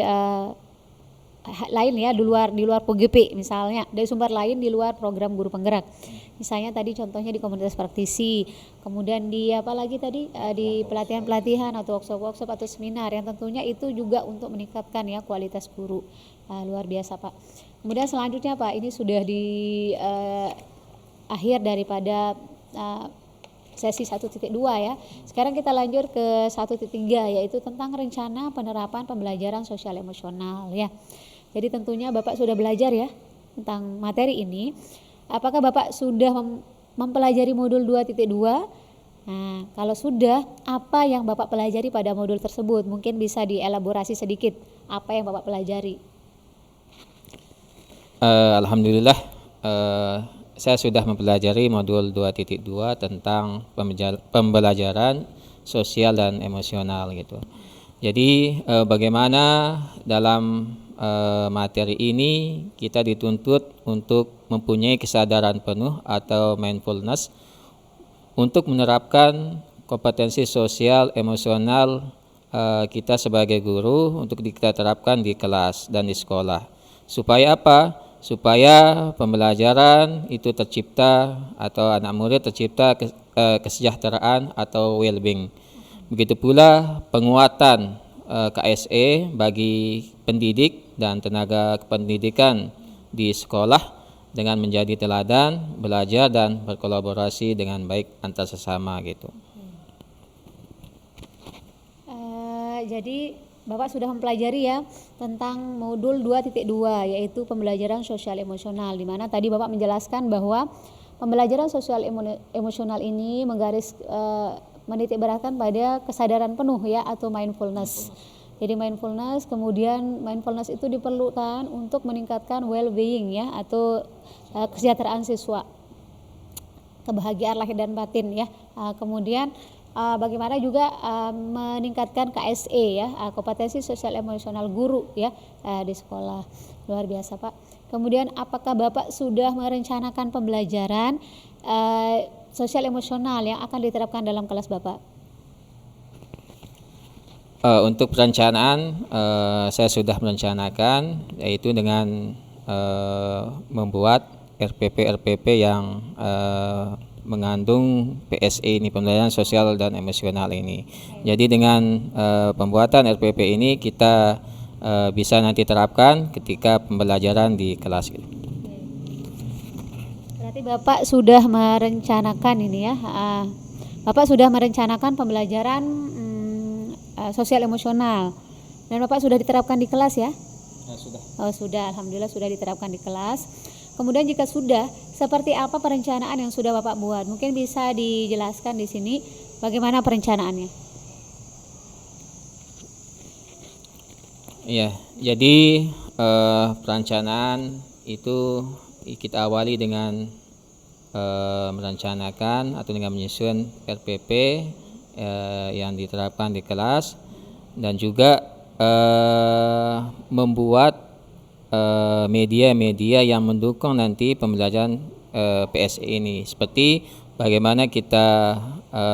lain ya, di luar PGP, misalnya dari sumber lain di luar program guru penggerak. Misalnya tadi contohnya di komunitas praktisi, kemudian di apa lagi tadi di pelatihan-pelatihan atau workshop atau seminar yang tentunya itu juga untuk meningkatkan ya kualitas guru. Luar biasa Pak. Kemudian selanjutnya Pak, ini sudah di akhir daripada sesi 1.2 ya. Sekarang kita lanjut ke 1.3, yaitu tentang rencana penerapan pembelajaran sosial emosional ya. Jadi tentunya Bapak sudah belajar ya tentang materi ini. Apakah Bapak sudah mempelajari modul 2.2? Nah, kalau sudah, apa yang Bapak pelajari pada modul tersebut? Mungkin bisa dielaborasi sedikit apa yang Bapak pelajari. Alhamdulillah saya sudah mempelajari modul 2.2 tentang pembelajaran sosial dan emosional gitu. Jadi bagaimana dalam materi ini kita dituntut untuk mempunyai kesadaran penuh atau mindfulness untuk menerapkan kompetensi sosial emosional kita sebagai guru untuk kita terapkan di kelas dan di sekolah. Supaya apa? Supaya pembelajaran itu tercipta atau anak murid tercipta kesejahteraan atau well-being. Begitu pula penguatan KSE bagi pendidik dan tenaga kependidikan di sekolah dengan menjadi teladan, belajar dan berkolaborasi dengan baik antar sesama gitu. Jadi Bapak sudah mempelajari ya tentang modul 2.2 yaitu pembelajaran sosial emosional, di mana tadi Bapak menjelaskan bahwa pembelajaran sosial emosional ini menitik beratkan pada kesadaran penuh ya atau mindfulness. Jadi mindfulness, kemudian mindfulness itu diperlukan untuk meningkatkan well-being ya atau kesejahteraan siswa, kebahagiaan lahir dan batin ya. Kemudian bagaimana juga meningkatkan KSE ya, kompetensi sosial emosional guru ya di sekolah. Luar biasa Pak. Kemudian apakah Bapak sudah merencanakan pembelajaran sosial emosional yang akan diterapkan dalam kelas Bapak? Untuk perencanaan saya sudah merencanakan, yaitu dengan membuat RPP yang mengandung PSE ini, pembelajaran sosial dan emosional ini. Jadi dengan pembuatan RPP ini kita bisa nanti terapkan ketika pembelajaran di kelas. Berarti Bapak sudah merencanakan ini ya, Bapak sudah merencanakan pembelajaran sosial emosional dan Bapak sudah diterapkan di kelas ya? Sudah. Oh sudah, alhamdulillah sudah diterapkan di kelas. Kemudian jika sudah, seperti apa perencanaan yang sudah Bapak buat? Mungkin bisa dijelaskan di sini bagaimana perencanaannya? Iya, jadi perencanaan itu kita awali dengan merencanakan atau dengan menyusun RPP yang diterapkan di kelas dan juga membuat media-media yang mendukung nanti pembelajaran PSE ini, seperti bagaimana kita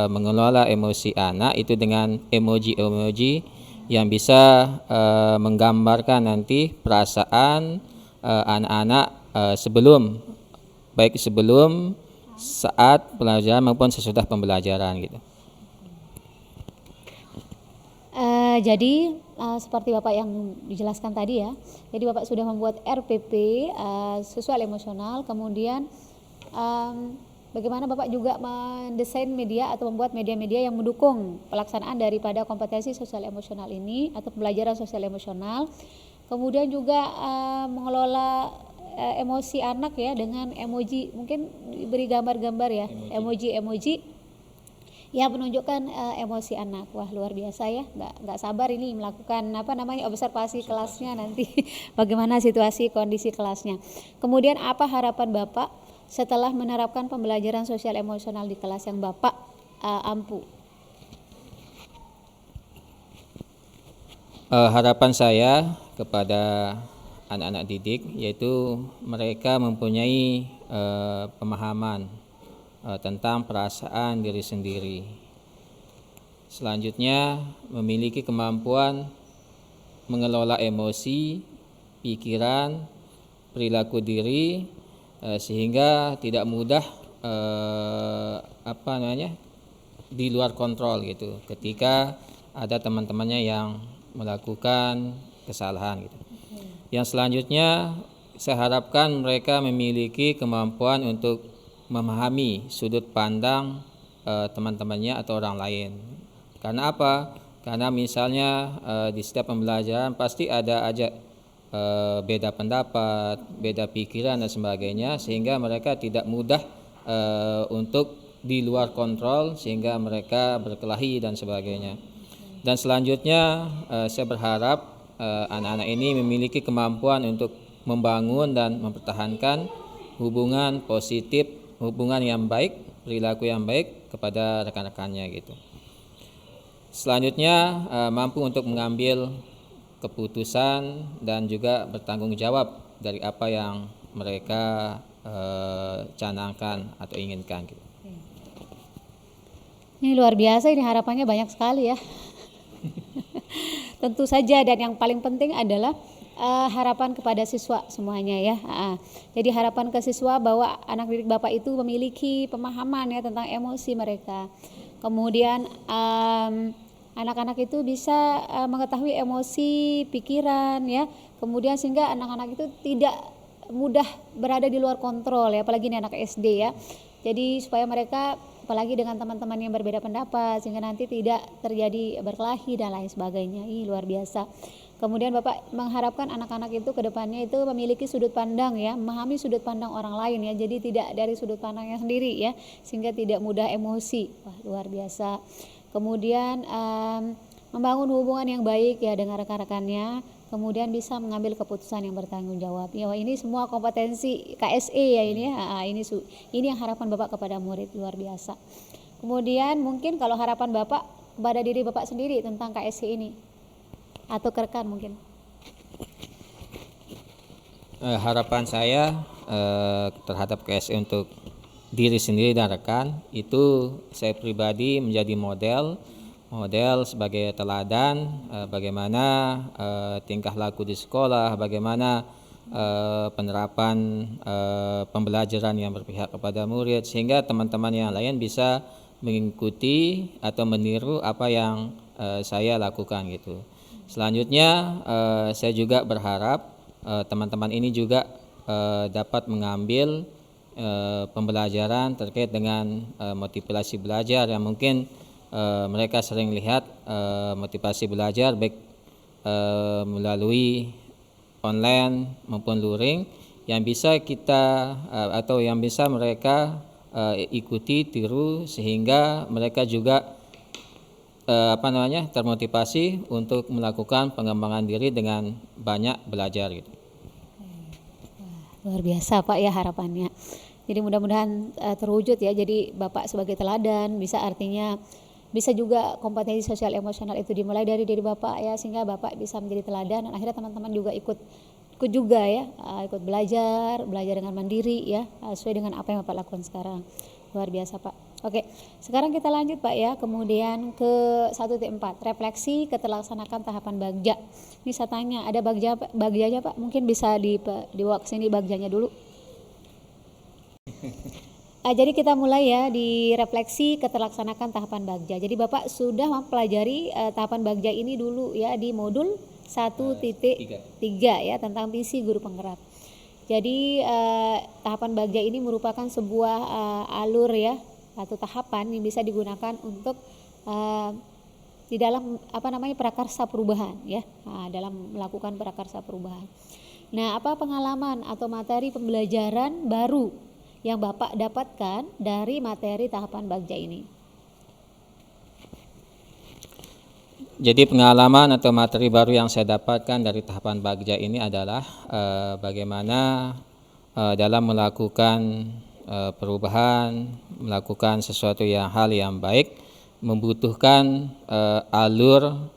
mengelola emosi anak itu dengan emoji-emoji yang bisa menggambarkan nanti perasaan anak-anak sebelum, saat pelajaran maupun sesudah pembelajaran gitu. Jadi seperti Bapak yang dijelaskan tadi ya, jadi Bapak sudah membuat RPP sosial emosional, kemudian bagaimana Bapak juga mendesain media atau membuat media-media yang mendukung pelaksanaan daripada kompetensi sosial emosional ini atau pembelajaran sosial emosional, kemudian juga mengelola emosi anak ya dengan emoji, mungkin beri gambar-gambar ya, emoji yang menunjukkan emosi anak. Wah, luar biasa ya, nggak sabar ini melakukan observasi kelasnya nanti bagaimana situasi kondisi kelasnya. Kemudian apa harapan Bapak setelah menerapkan pembelajaran sosial emosional di kelas yang Bapak ampu? Harapan saya kepada anak-anak didik yaitu mereka mempunyai pemahaman tentang perasaan diri sendiri. Selanjutnya memiliki kemampuan mengelola emosi, pikiran, perilaku diri sehingga tidak mudah di luar kontrol gitu ketika ada teman-temannya yang melakukan kesalahan gitu. Yang selanjutnya saya harapkan mereka memiliki kemampuan untuk memahami sudut pandang teman-temannya atau orang lain. Karena apa? Karena misalnya di setiap pembelajaran pasti ada aja beda pendapat, beda pikiran dan sebagainya, sehingga mereka tidak mudah untuk di luar kontrol sehingga mereka berkelahi dan sebagainya. Dan selanjutnya saya berharap anak-anak ini memiliki kemampuan untuk membangun dan mempertahankan hubungan positif, hubungan yang baik, perilaku yang baik kepada rekan-rekannya gitu. Selanjutnya mampu untuk mengambil keputusan dan juga bertanggung jawab dari apa yang mereka canangkan atau inginkan gitu. Ini luar biasa, ini harapannya banyak sekali ya. Tentu saja, dan yang paling penting adalah harapan kepada siswa semuanya ya. Jadi harapan ke siswa bahwa anak didik Bapak itu memiliki pemahaman ya tentang emosi mereka. Kemudian anak-anak itu bisa mengetahui emosi, pikiran ya. Kemudian sehingga anak-anak itu tidak mudah berada di luar kontrol ya, apalagi ini anak SD ya. Jadi supaya mereka apalagi dengan teman-teman yang berbeda pendapat sehingga nanti tidak terjadi berkelahi dan lain sebagainya. Ini luar biasa. Kemudian Bapak mengharapkan anak-anak itu ke depannya itu memiliki sudut pandang ya, memahami sudut pandang orang lain ya. Jadi tidak dari sudut pandangnya sendiri ya, sehingga tidak mudah emosi. Wah, luar biasa. Kemudian membangun hubungan yang baik ya dengan rekan-rekannya. Kemudian bisa mengambil keputusan yang bertanggung jawab. Ya, ini semua kompetensi KSE ya ini ya. Ini yang harapan Bapak kepada murid, luar biasa. Kemudian mungkin kalau harapan Bapak kepada diri Bapak sendiri tentang KSE ini atau ke rekan mungkin. Harapan saya terhadap KSE untuk diri sendiri dan rekan itu saya pribadi menjadi model sebagai teladan bagaimana tingkah laku di sekolah, bagaimana penerapan pembelajaran yang berpihak kepada murid sehingga teman-teman yang lain bisa mengikuti atau meniru apa yang saya lakukan gitu. Selanjutnya saya juga berharap teman-teman ini juga dapat mengambil pembelajaran terkait dengan motivasi belajar yang mungkin mereka sering lihat motivasi belajar baik melalui online maupun luring yang bisa kita atau yang bisa mereka ikuti, tiru sehingga mereka juga termotivasi untuk melakukan pengembangan diri dengan banyak belajar gitu. Luar biasa Pak ya harapannya. Jadi mudah-mudahan terwujud ya. Jadi Bapak sebagai teladan bisa juga kompetensi sosial emosional itu dimulai dari diri Bapak ya, sehingga Bapak bisa menjadi teladan dan akhirnya teman-teman juga ikut juga ya, ikut belajar dengan mandiri ya, sesuai dengan apa yang Bapak lakukan sekarang. Luar biasa Pak. Oke, sekarang kita lanjut Pak ya, kemudian ke 1.4 refleksi keterlaksanakan tahapan bagja. Ini saya tanya, ada bagjanya Pak? Mungkin bisa dibawa ke sini bagjanya dulu. Jadi kita mulai ya di refleksi keterlaksanakan tahapan bagja. Jadi Bapak sudah mempelajari tahapan bagja ini dulu ya di modul 1.3 ya tentang visi guru penggerak. Jadi tahapan bagja ini merupakan sebuah alur ya atau tahapan yang bisa digunakan untuk di dalam prakarsa perubahan ya, dalam melakukan prakarsa perubahan. Nah, apa pengalaman atau materi pembelajaran baru yang Bapak dapatkan dari materi tahapan Bagja ini? Jadi pengalaman atau materi baru yang saya dapatkan dari tahapan Bagja ini adalah bagaimana dalam melakukan perubahan, melakukan sesuatu hal yang baik, membutuhkan alur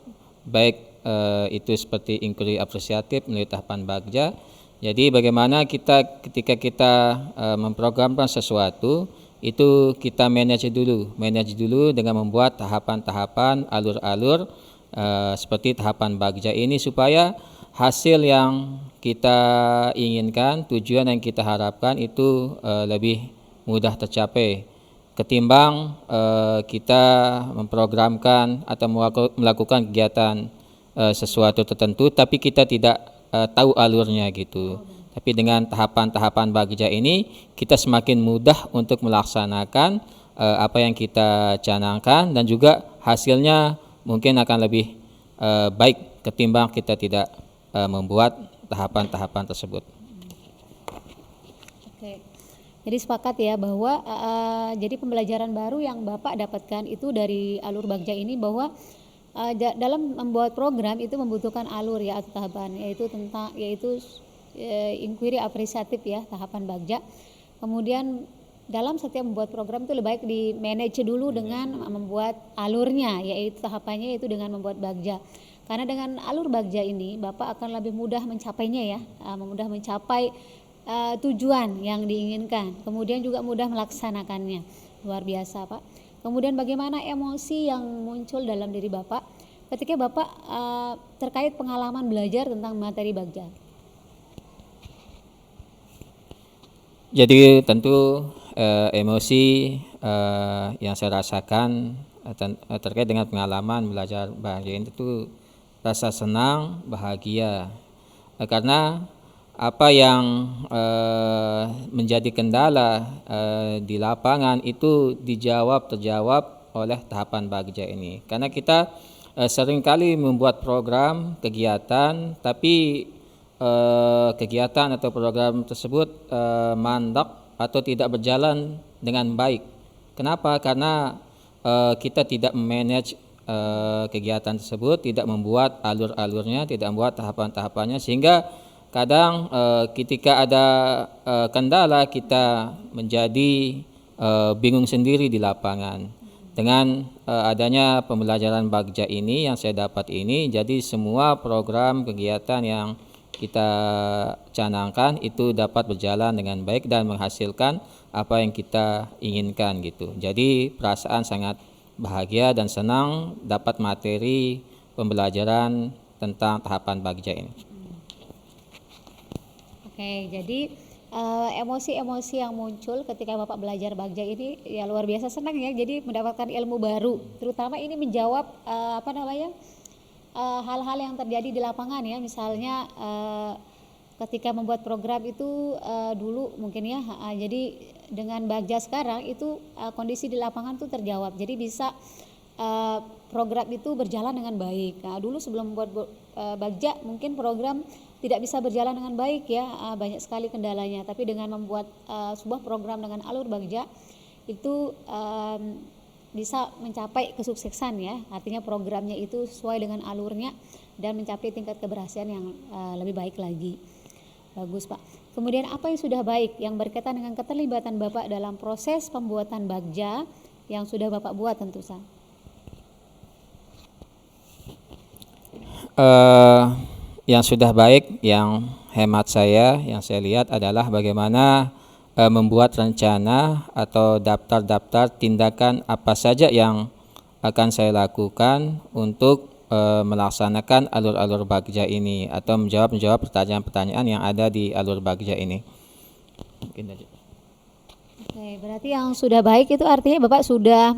baik itu seperti inquiry apresiatif melalui tahapan Bagja. Jadi bagaimana ketika kita memprogramkan sesuatu, itu kita manage dulu dengan membuat tahapan-tahapan, alur-alur seperti tahapan Bagja ini, supaya hasil yang kita inginkan, tujuan yang kita harapkan itu lebih mudah tercapai ketimbang kita memprogramkan atau melakukan kegiatan sesuatu tertentu tapi kita tidak tahu alurnya gitu. Tapi dengan tahapan-tahapan Bagja ini kita semakin mudah untuk melaksanakan apa yang kita canangkan, dan juga hasilnya mungkin akan lebih baik ketimbang kita tidak membuat tahapan-tahapan tersebut. Oke. Jadi sepakat ya bahwa jadi pembelajaran baru yang Bapak dapatkan itu dari alur Bagja ini, bahwa dalam membuat program itu membutuhkan alur ya atau tahapan, yaitu inquiry apresiatif ya, tahapan Bagja. Kemudian dalam setiap membuat program itu lebih baik di manage dulu dengan membuat alurnya, yaitu tahapannya itu dengan membuat Bagja. Karena dengan alur Bagja ini Bapak akan lebih mudah mencapainya ya, mudah mencapai tujuan yang diinginkan, kemudian juga mudah melaksanakannya. Luar biasa Pak. Kemudian bagaimana emosi yang muncul dalam diri Bapak ketika Bapak terkait pengalaman belajar tentang materi Bagja? Jadi tentu emosi yang saya rasakan terkait dengan pengalaman belajar Bagja ini itu rasa senang, bahagia, karena apa yang menjadi kendala di lapangan itu terjawab oleh tahapan Bagja ini. Karena kita seringkali membuat program kegiatan, tapi kegiatan atau program tersebut mandek atau tidak berjalan dengan baik. Kenapa? Karena kita tidak memanage kegiatan tersebut, tidak membuat alur-alurnya, tidak membuat tahapan-tahapannya, sehingga kadang ketika ada kendala kita menjadi bingung sendiri di lapangan. Dengan adanya pembelajaran Bagja ini yang saya dapat ini, jadi semua program kegiatan yang kita canangkan itu dapat berjalan dengan baik dan menghasilkan apa yang kita inginkan gitu. Jadi perasaan sangat bahagia dan senang dapat materi pembelajaran tentang tahapan Bagja ini. Oke, jadi emosi-emosi yang muncul ketika Bapak belajar Bagja ini ya luar biasa senang ya. Jadi mendapatkan ilmu baru, terutama ini menjawab hal-hal yang terjadi di lapangan ya. Misalnya ketika membuat program itu dulu mungkin ya, jadi dengan Bagja sekarang itu kondisi di lapangan tuh terjawab. Jadi bisa program itu berjalan dengan baik. Nah, dulu sebelum membuat Bagja mungkin program tidak bisa berjalan dengan baik ya, banyak sekali kendalanya. Tapi dengan membuat sebuah program dengan alur Bagja itu bisa mencapai kesuksesan ya. Artinya programnya itu sesuai dengan alurnya dan mencapai tingkat keberhasilan yang lebih baik lagi. Bagus Pak. Kemudian apa yang sudah baik yang berkaitan dengan keterlibatan Bapak dalam proses pembuatan Bagja yang sudah Bapak buat tentu saja? Yang sudah baik, yang hemat saya, yang saya lihat adalah bagaimana membuat rencana atau daftar-daftar tindakan apa saja yang akan saya lakukan untuk melaksanakan alur-alur Bagja ini atau menjawab pertanyaan-pertanyaan yang ada di alur Bagja ini. Mungkin aja. Oke, berarti yang sudah baik itu artinya Bapak sudah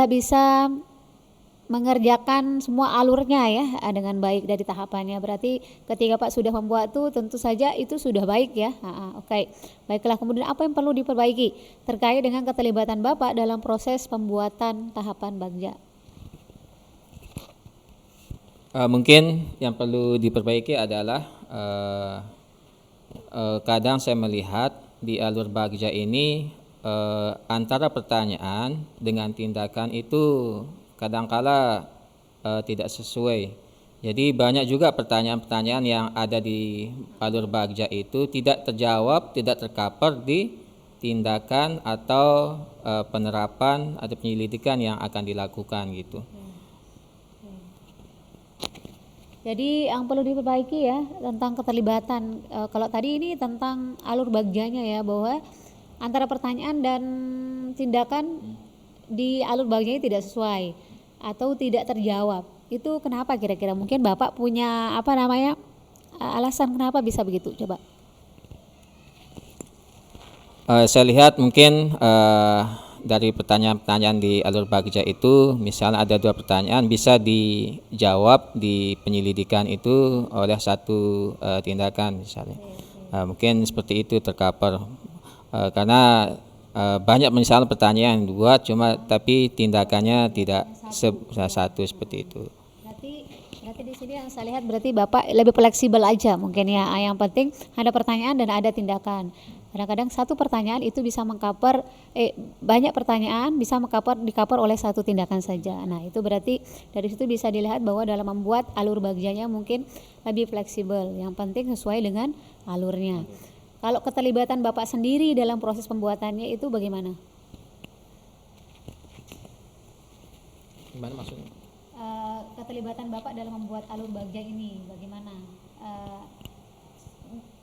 bisa mengerjakan semua alurnya ya dengan baik dari tahapannya. Berarti ketika Pak sudah membuat itu tentu saja itu sudah baik ya. Oke. Baiklah, kemudian apa yang perlu diperbaiki terkait dengan keterlibatan Bapak dalam proses pembuatan tahapan Bagja? Mungkin yang perlu diperbaiki adalah kadang saya melihat di alur bagja ini antara pertanyaan dengan tindakan itu kadangkala tidak sesuai. Jadi banyak juga pertanyaan-pertanyaan yang ada di alur bagja itu tidak terjawab, tidak tercover di tindakan atau penerapan atau penyelidikan yang akan dilakukan gitu. Jadi yang perlu diperbaiki ya tentang keterlibatan. Kalau tadi ini tentang alur bagjanya ya, bahwa antara pertanyaan dan tindakan di alur bagjanya tidak sesuai atau tidak terjawab. Itu kenapa kira-kira? Mungkin Bapak punya apa namanya alasan kenapa bisa begitu? Coba. Saya lihat mungkin dari pertanyaan-pertanyaan di alur bagja itu, misalnya ada 2 pertanyaan bisa dijawab di penyelidikan itu oleh satu tindakan misalnya. Mungkin seperti itu tercover. Karena banyak misalnya pertanyaan 2 cuma tapi tindakannya tidak satu seperti itu. Berarti di sini yang saya lihat berarti Bapak lebih fleksibel aja mungkin ya. Yang penting ada pertanyaan dan ada tindakan. Kadang-kadang satu pertanyaan itu bisa mengcover banyak pertanyaan bisa di-cover oleh satu tindakan saja. Nah, itu berarti dari situ bisa dilihat bahwa dalam membuat alur bagjanya mungkin lebih fleksibel. Yang penting sesuai dengan alurnya. Kalau keterlibatan Bapak sendiri dalam proses pembuatannya itu bagaimana? Gimana maksudnya? Keterlibatan Bapak dalam membuat alur bagja ini bagaimana?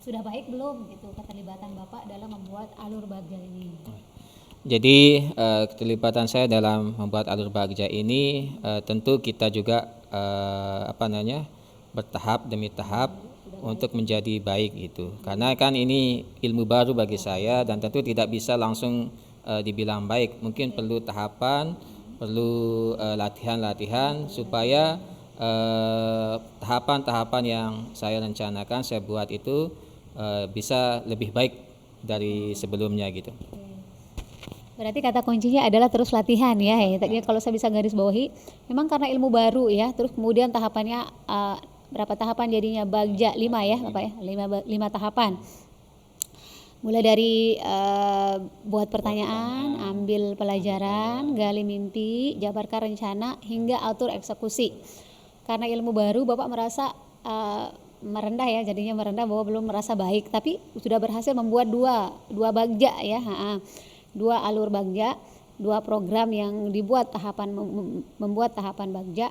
Sudah baik belum gitu keterlibatan Bapak dalam membuat alur bagja ini? Jadi keterlibatan saya dalam membuat alur bagja ini tentu kita juga bertahap demi tahap untuk menjadi baik gitu. Karena kan ini ilmu baru bagi saya dan tentu tidak bisa langsung dibilang baik. Mungkin perlu tahapan, perlu latihan-latihan supaya tahapan-tahapan yang saya rencanakan saya buat itu bisa lebih baik dari sebelumnya gitu. Berarti kata kuncinya adalah terus latihan ya. Tadi kalau saya bisa garis bawahi, memang karena ilmu baru ya, terus kemudian tahapannya berapa tahapan jadinya bagja 5 ya Bapak ya, 5 tahapan. Mulai dari buat pertanyaan, ambil pelajaran, gali mimpi, jabarkan rencana, hingga atur eksekusi. Karena ilmu baru Bapak merasa merendah ya, jadinya merendah bahwa belum merasa baik, tapi sudah berhasil membuat dua bagja ya, 2 alur bagja, 2 program yang dibuat membuat tahapan bagja.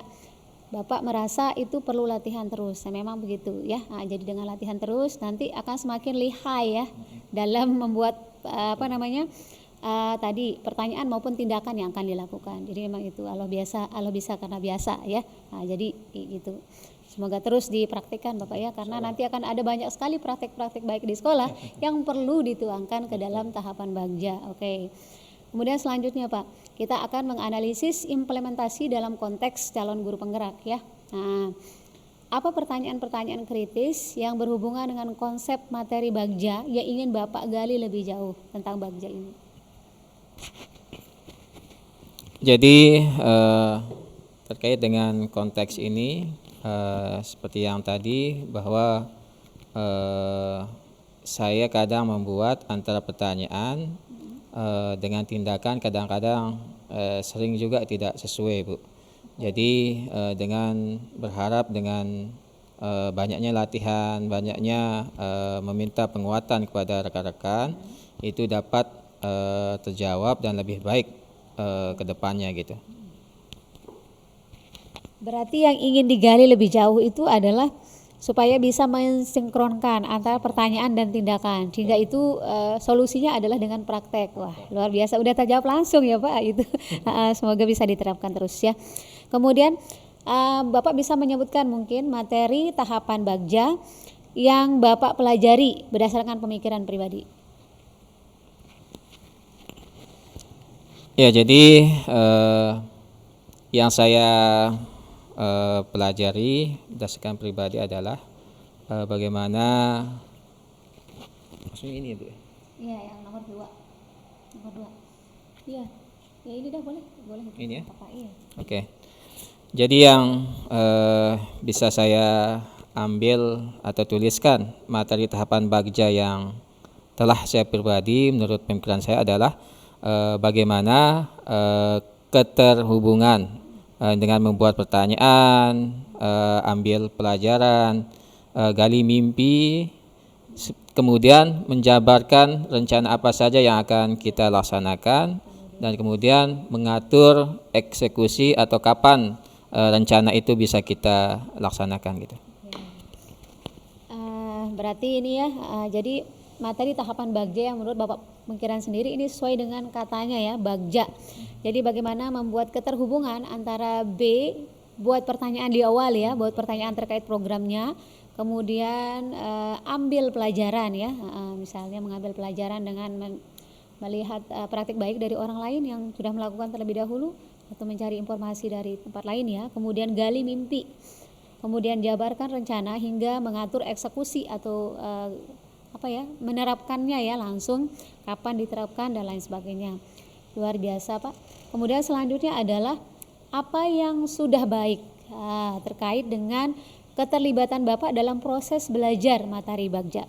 Bapak merasa itu perlu latihan terus. Nah, memang begitu ya. Nah, jadi dengan latihan terus nanti akan semakin lihai ya dalam membuat tadi pertanyaan maupun tindakan yang akan dilakukan. Jadi memang itu Allah bisa karena biasa ya. Nah, jadi gitu. Semoga terus dipraktikkan Bapak ya, karena nanti akan ada banyak sekali praktik-praktik baik di sekolah yang perlu dituangkan ke dalam tahapan bagja. Oke. Kemudian selanjutnya Pak, kita akan menganalisis implementasi dalam konteks calon guru penggerak ya. Nah, apa pertanyaan-pertanyaan kritis yang berhubungan dengan konsep materi bagja yang ingin Bapak gali lebih jauh tentang bagja ini? Jadi terkait dengan konteks ini seperti yang tadi bahwa saya kadang membuat antara pertanyaan dengan tindakan kadang-kadang sering juga tidak sesuai Bu. Jadi dengan berharap dengan banyaknya latihan, banyaknya meminta penguatan kepada rekan-rekan itu dapat terjawab dan lebih baik ke depannya gitu. Berarti yang ingin digali lebih jauh itu adalah supaya bisa mensinkronkan antara pertanyaan dan tindakan, sehingga itu solusinya adalah dengan praktek. Wah, luar biasa, udah terjawab langsung ya Pak itu. Semoga bisa diterapkan terus ya. Kemudian Bapak bisa menyebutkan mungkin materi tahapan bagja yang Bapak pelajari berdasarkan pemikiran pribadi. Ya, jadi yang saya pelajari berdasarkan pribadi adalah bagaimana maksudnya ini ya Bu? Iya, yang nomor 2. Iya, ya ini dah boleh. Ini ya? Apa iya? Oke. Jadi yang bisa saya ambil atau tuliskan materi tahapan Bagja yang telah saya pribadi menurut pemikiran saya adalah bagaimana keterhubungan dengan membuat pertanyaan, ambil pelajaran, gali mimpi, kemudian menjabarkan rencana apa saja yang akan kita laksanakan, dan kemudian mengatur eksekusi atau kapan rencana itu bisa kita laksanakan gitu. Berarti ini ya, jadi materi tahapan Bagja yang menurut Bapak pemikiran sendiri ini sesuai dengan katanya ya, Bagja. Jadi bagaimana membuat keterhubungan antara B, buat pertanyaan di awal ya, buat pertanyaan terkait programnya, kemudian ambil pelajaran ya, misalnya mengambil pelajaran dengan melihat praktik baik dari orang lain yang sudah melakukan terlebih dahulu, atau mencari informasi dari tempat lain ya, kemudian gali mimpi, kemudian jabarkan rencana hingga mengatur eksekusi atau menerapkannya ya, langsung kapan diterapkan dan lain sebagainya. Luar biasa Pak. Kemudian selanjutnya adalah apa yang sudah baik terkait dengan keterlibatan Bapak dalam proses belajar materi Bagja.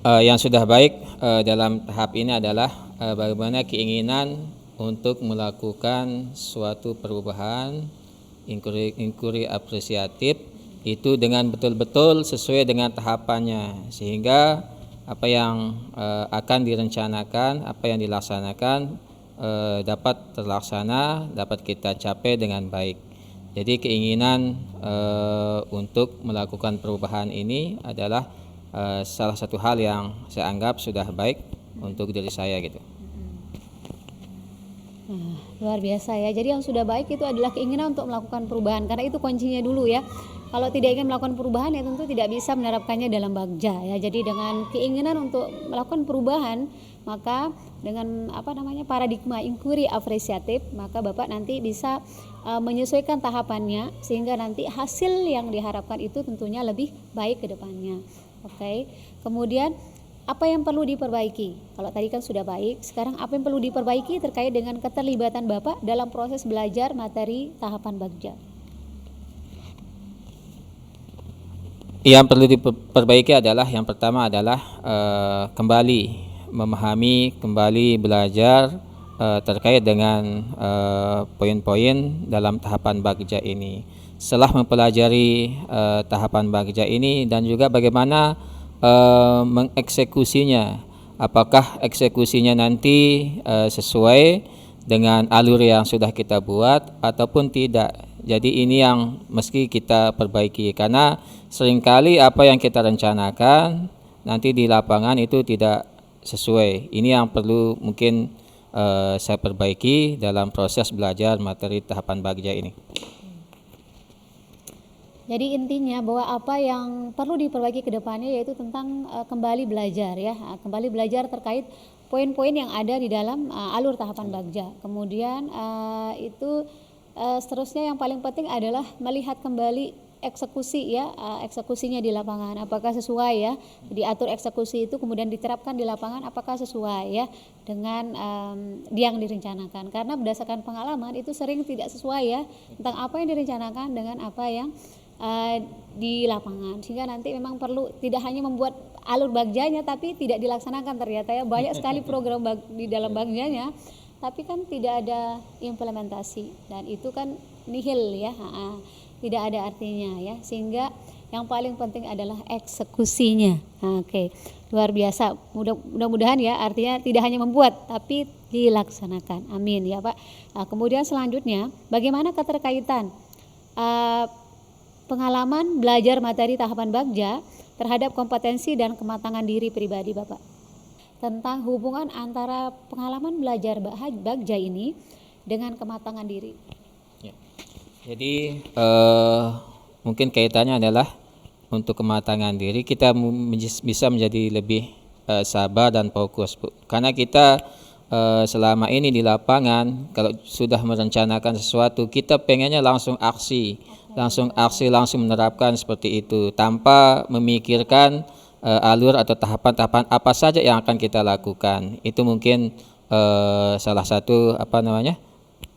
Yang sudah baik dalam tahap ini adalah bagaimana keinginan untuk melakukan suatu perubahan, inquiry apresiatif itu dengan betul-betul sesuai dengan tahapannya, sehingga apa yang akan direncanakan, apa yang dilaksanakan dapat terlaksana, dapat kita capai dengan baik. Jadi keinginan untuk melakukan perubahan ini adalah salah satu hal yang saya anggap sudah baik untuk diri saya gitu. Luar biasa ya. Jadi yang sudah baik itu adalah keinginan untuk melakukan perubahan, karena itu kuncinya dulu ya. Kalau tidak ingin melakukan perubahan ya tentu tidak bisa menerapkannya dalam Bagja ya. Jadi dengan keinginan untuk melakukan perubahan, maka dengan paradigma inquiry apresiatif, maka Bapak nanti bisa menyesuaikan tahapannya sehingga nanti hasil yang diharapkan itu tentunya lebih baik ke depannya. Oke. Kemudian apa yang perlu diperbaiki? Kalau tadi kan sudah baik, sekarang apa yang perlu diperbaiki terkait dengan keterlibatan Bapak dalam proses belajar materi tahapan Bagja? Yang perlu diperbaiki adalah yang pertama adalah kembali memahami, kembali belajar terkait dengan poin-poin dalam tahapan Bagja ini. Setelah mempelajari tahapan Bagja ini dan juga bagaimana mengeksekusinya, apakah eksekusinya nanti sesuai dengan alur yang sudah kita buat ataupun tidak. Jadi ini yang mesti kita perbaiki, karena seringkali apa yang kita rencanakan nanti di lapangan itu tidak sesuai. Ini yang perlu mungkin saya perbaiki dalam proses belajar materi tahapan Bagja ini. Jadi intinya bahwa apa yang perlu diperbaiki ke depannya yaitu tentang kembali belajar ya, kembali belajar terkait poin-poin yang ada di dalam alur tahapan Bagja. Kemudian itu seterusnya yang paling penting adalah melihat kembali eksekusi ya, eksekusinya di lapangan apakah sesuai ya, diatur eksekusi itu kemudian diterapkan di lapangan apakah sesuai ya dengan yang direncanakan, karena berdasarkan pengalaman itu sering tidak sesuai ya tentang apa yang direncanakan dengan apa yang di lapangan, sehingga nanti memang perlu tidak hanya membuat alur Bagjanya tapi tidak dilaksanakan. Ternyata ya banyak sekali program di dalam Bagjanya tapi kan tidak ada implementasi, dan itu kan nihil ya, tidak ada artinya ya, sehingga yang paling penting adalah eksekusinya. Oke. Luar biasa, mudah-mudahan ya, artinya tidak hanya membuat tapi dilaksanakan, amin ya Pak. Kemudian selanjutnya bagaimana keterkaitan pengalaman belajar materi tahapan Bagja terhadap kompetensi dan kematangan diri pribadi Bapak, tentang hubungan antara pengalaman belajar Bagja ini dengan kematangan diri. Ya. Jadi mungkin kaitannya adalah untuk kematangan diri kita bisa menjadi lebih sabar dan fokus, Bu. Karena kita selama ini di lapangan kalau sudah merencanakan sesuatu kita pengennya langsung aksi, langsung menerapkan seperti itu tanpa memikirkan alur atau tahapan-tahapan apa saja yang akan kita lakukan. Itu mungkin salah satu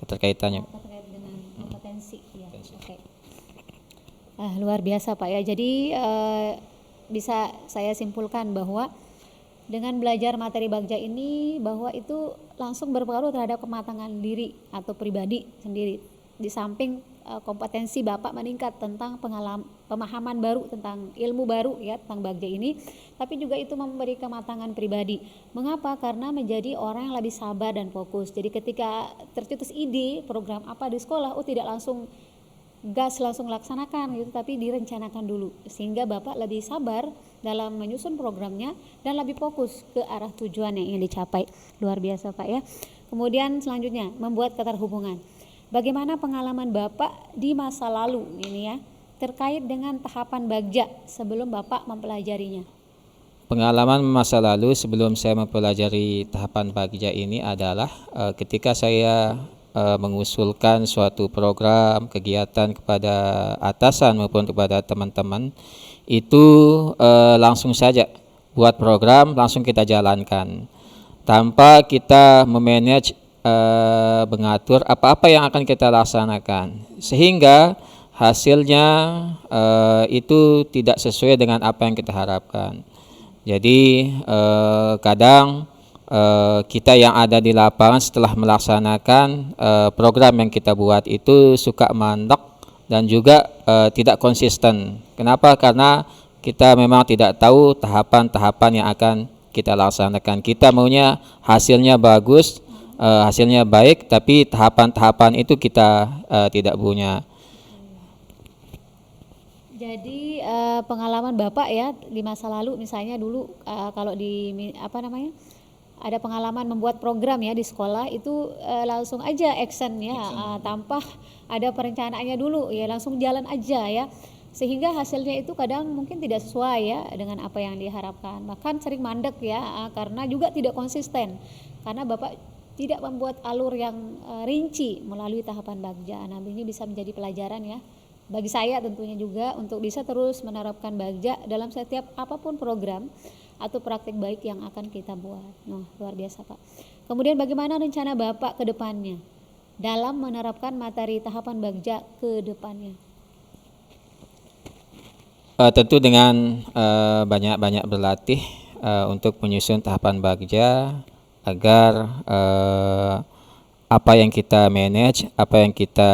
keterkaitannya. Terkait dengan kompetensi ya. Oke. Luar biasa Pak ya. Jadi bisa saya simpulkan bahwa dengan belajar materi Bagja ini bahwa itu langsung berpengaruh terhadap kematangan diri atau pribadi sendiri. Di samping kompetensi Bapak meningkat tentang pemahaman baru tentang ilmu baru ya tentang Bagja ini, tapi juga itu memberi kematangan pribadi. Mengapa? Karena menjadi orang yang lebih sabar dan fokus. Jadi ketika tercetus ide program apa di sekolah, tidak langsung gas langsung laksanakan gitu, tapi direncanakan dulu sehingga Bapak lebih sabar dalam menyusun programnya dan lebih fokus ke arah tujuan yang ingin dicapai. Luar biasa Pak ya. Kemudian selanjutnya membuat keterhubungan. Bagaimana pengalaman Bapak di masa lalu ini ya terkait dengan tahapan Bagja sebelum Bapak mempelajarinya? Pengalaman masa lalu sebelum saya mempelajari tahapan Bagja ini adalah ketika saya mengusulkan suatu program kegiatan kepada atasan maupun kepada teman-teman, itu langsung saja buat program langsung kita jalankan tanpa kita memanage mengatur apa-apa yang akan kita laksanakan, sehingga hasilnya itu tidak sesuai dengan apa yang kita harapkan. Jadi kadang kita yang ada di lapangan setelah melaksanakan program yang kita buat itu suka mandek dan juga tidak konsisten. Kenapa? Karena kita memang tidak tahu tahapan-tahapan yang akan kita laksanakan. Kita maunya hasilnya bagus, hasilnya baik, tapi tahapan-tahapan itu kita tidak punya. Jadi pengalaman Bapak ya di masa lalu misalnya dulu kalau di ada pengalaman membuat program ya di sekolah itu langsung aja action ya tanpa ada perencanaannya dulu ya, langsung jalan aja ya, sehingga hasilnya itu kadang mungkin tidak sesuai ya dengan apa yang diharapkan, bahkan sering mandek ya karena juga tidak konsisten karena Bapak tidak membuat alur yang rinci melalui tahapan Bagja. Nah, ini bisa menjadi pelajaran ya bagi saya tentunya juga untuk bisa terus menerapkan Bagja dalam setiap apapun program atau praktik baik yang akan kita buat. Nah, luar biasa Pak. Kemudian bagaimana rencana Bapak ke depannya dalam menerapkan materi tahapan Bagja ke depannya? Tentu dengan banyak-banyak berlatih untuk menyusun tahapan Bagja agar apa yang kita manage, apa yang kita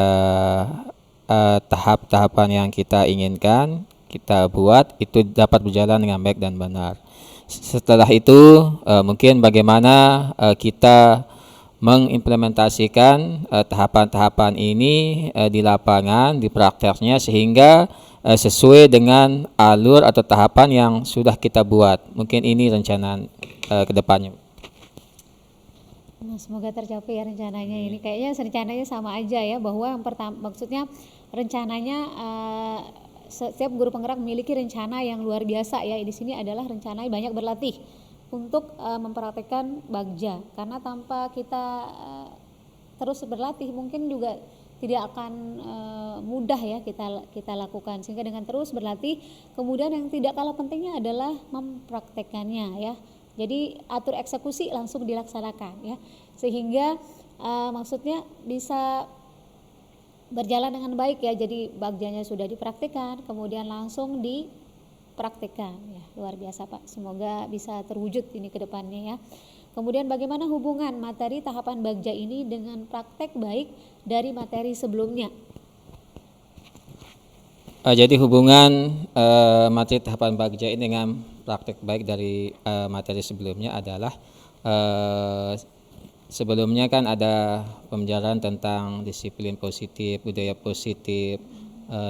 tahap-tahapan yang kita inginkan kita buat itu dapat berjalan dengan baik dan benar. Setelah itu mungkin bagaimana kita mengimplementasikan tahapan-tahapan ini di lapangan, di prakteknya sehingga sesuai dengan alur atau tahapan yang sudah kita buat. Mungkin ini rencana ke depannya. Nah, semoga tercapai ya rencananya ini. Kayaknya rencananya sama aja ya, bahwa yang pertama maksudnya rencananya setiap guru penggerak memiliki rencana yang luar biasa ya. Di sini adalah rencana banyak berlatih untuk mempraktekkan Bagja, karena tanpa kita terus berlatih mungkin juga tidak akan mudah ya kita lakukan, sehingga dengan terus berlatih kemudian yang tidak kalah pentingnya adalah mempraktekannya ya. Jadi atur eksekusi langsung dilaksanakan ya, sehingga maksudnya bisa berjalan dengan baik ya. Jadi Bagjanya sudah dipraktikkan kemudian langsung dipraktikkan ya. Luar biasa Pak, semoga bisa terwujud ini ke depannya ya. Kemudian bagaimana hubungan materi tahapan Bagja ini dengan praktek baik dari materi sebelumnya? Jadi hubungan materi tahapan Bagja ini dengan praktek baik dari materi sebelumnya adalah sebelumnya kan ada pembelajaran tentang disiplin positif, budaya positif.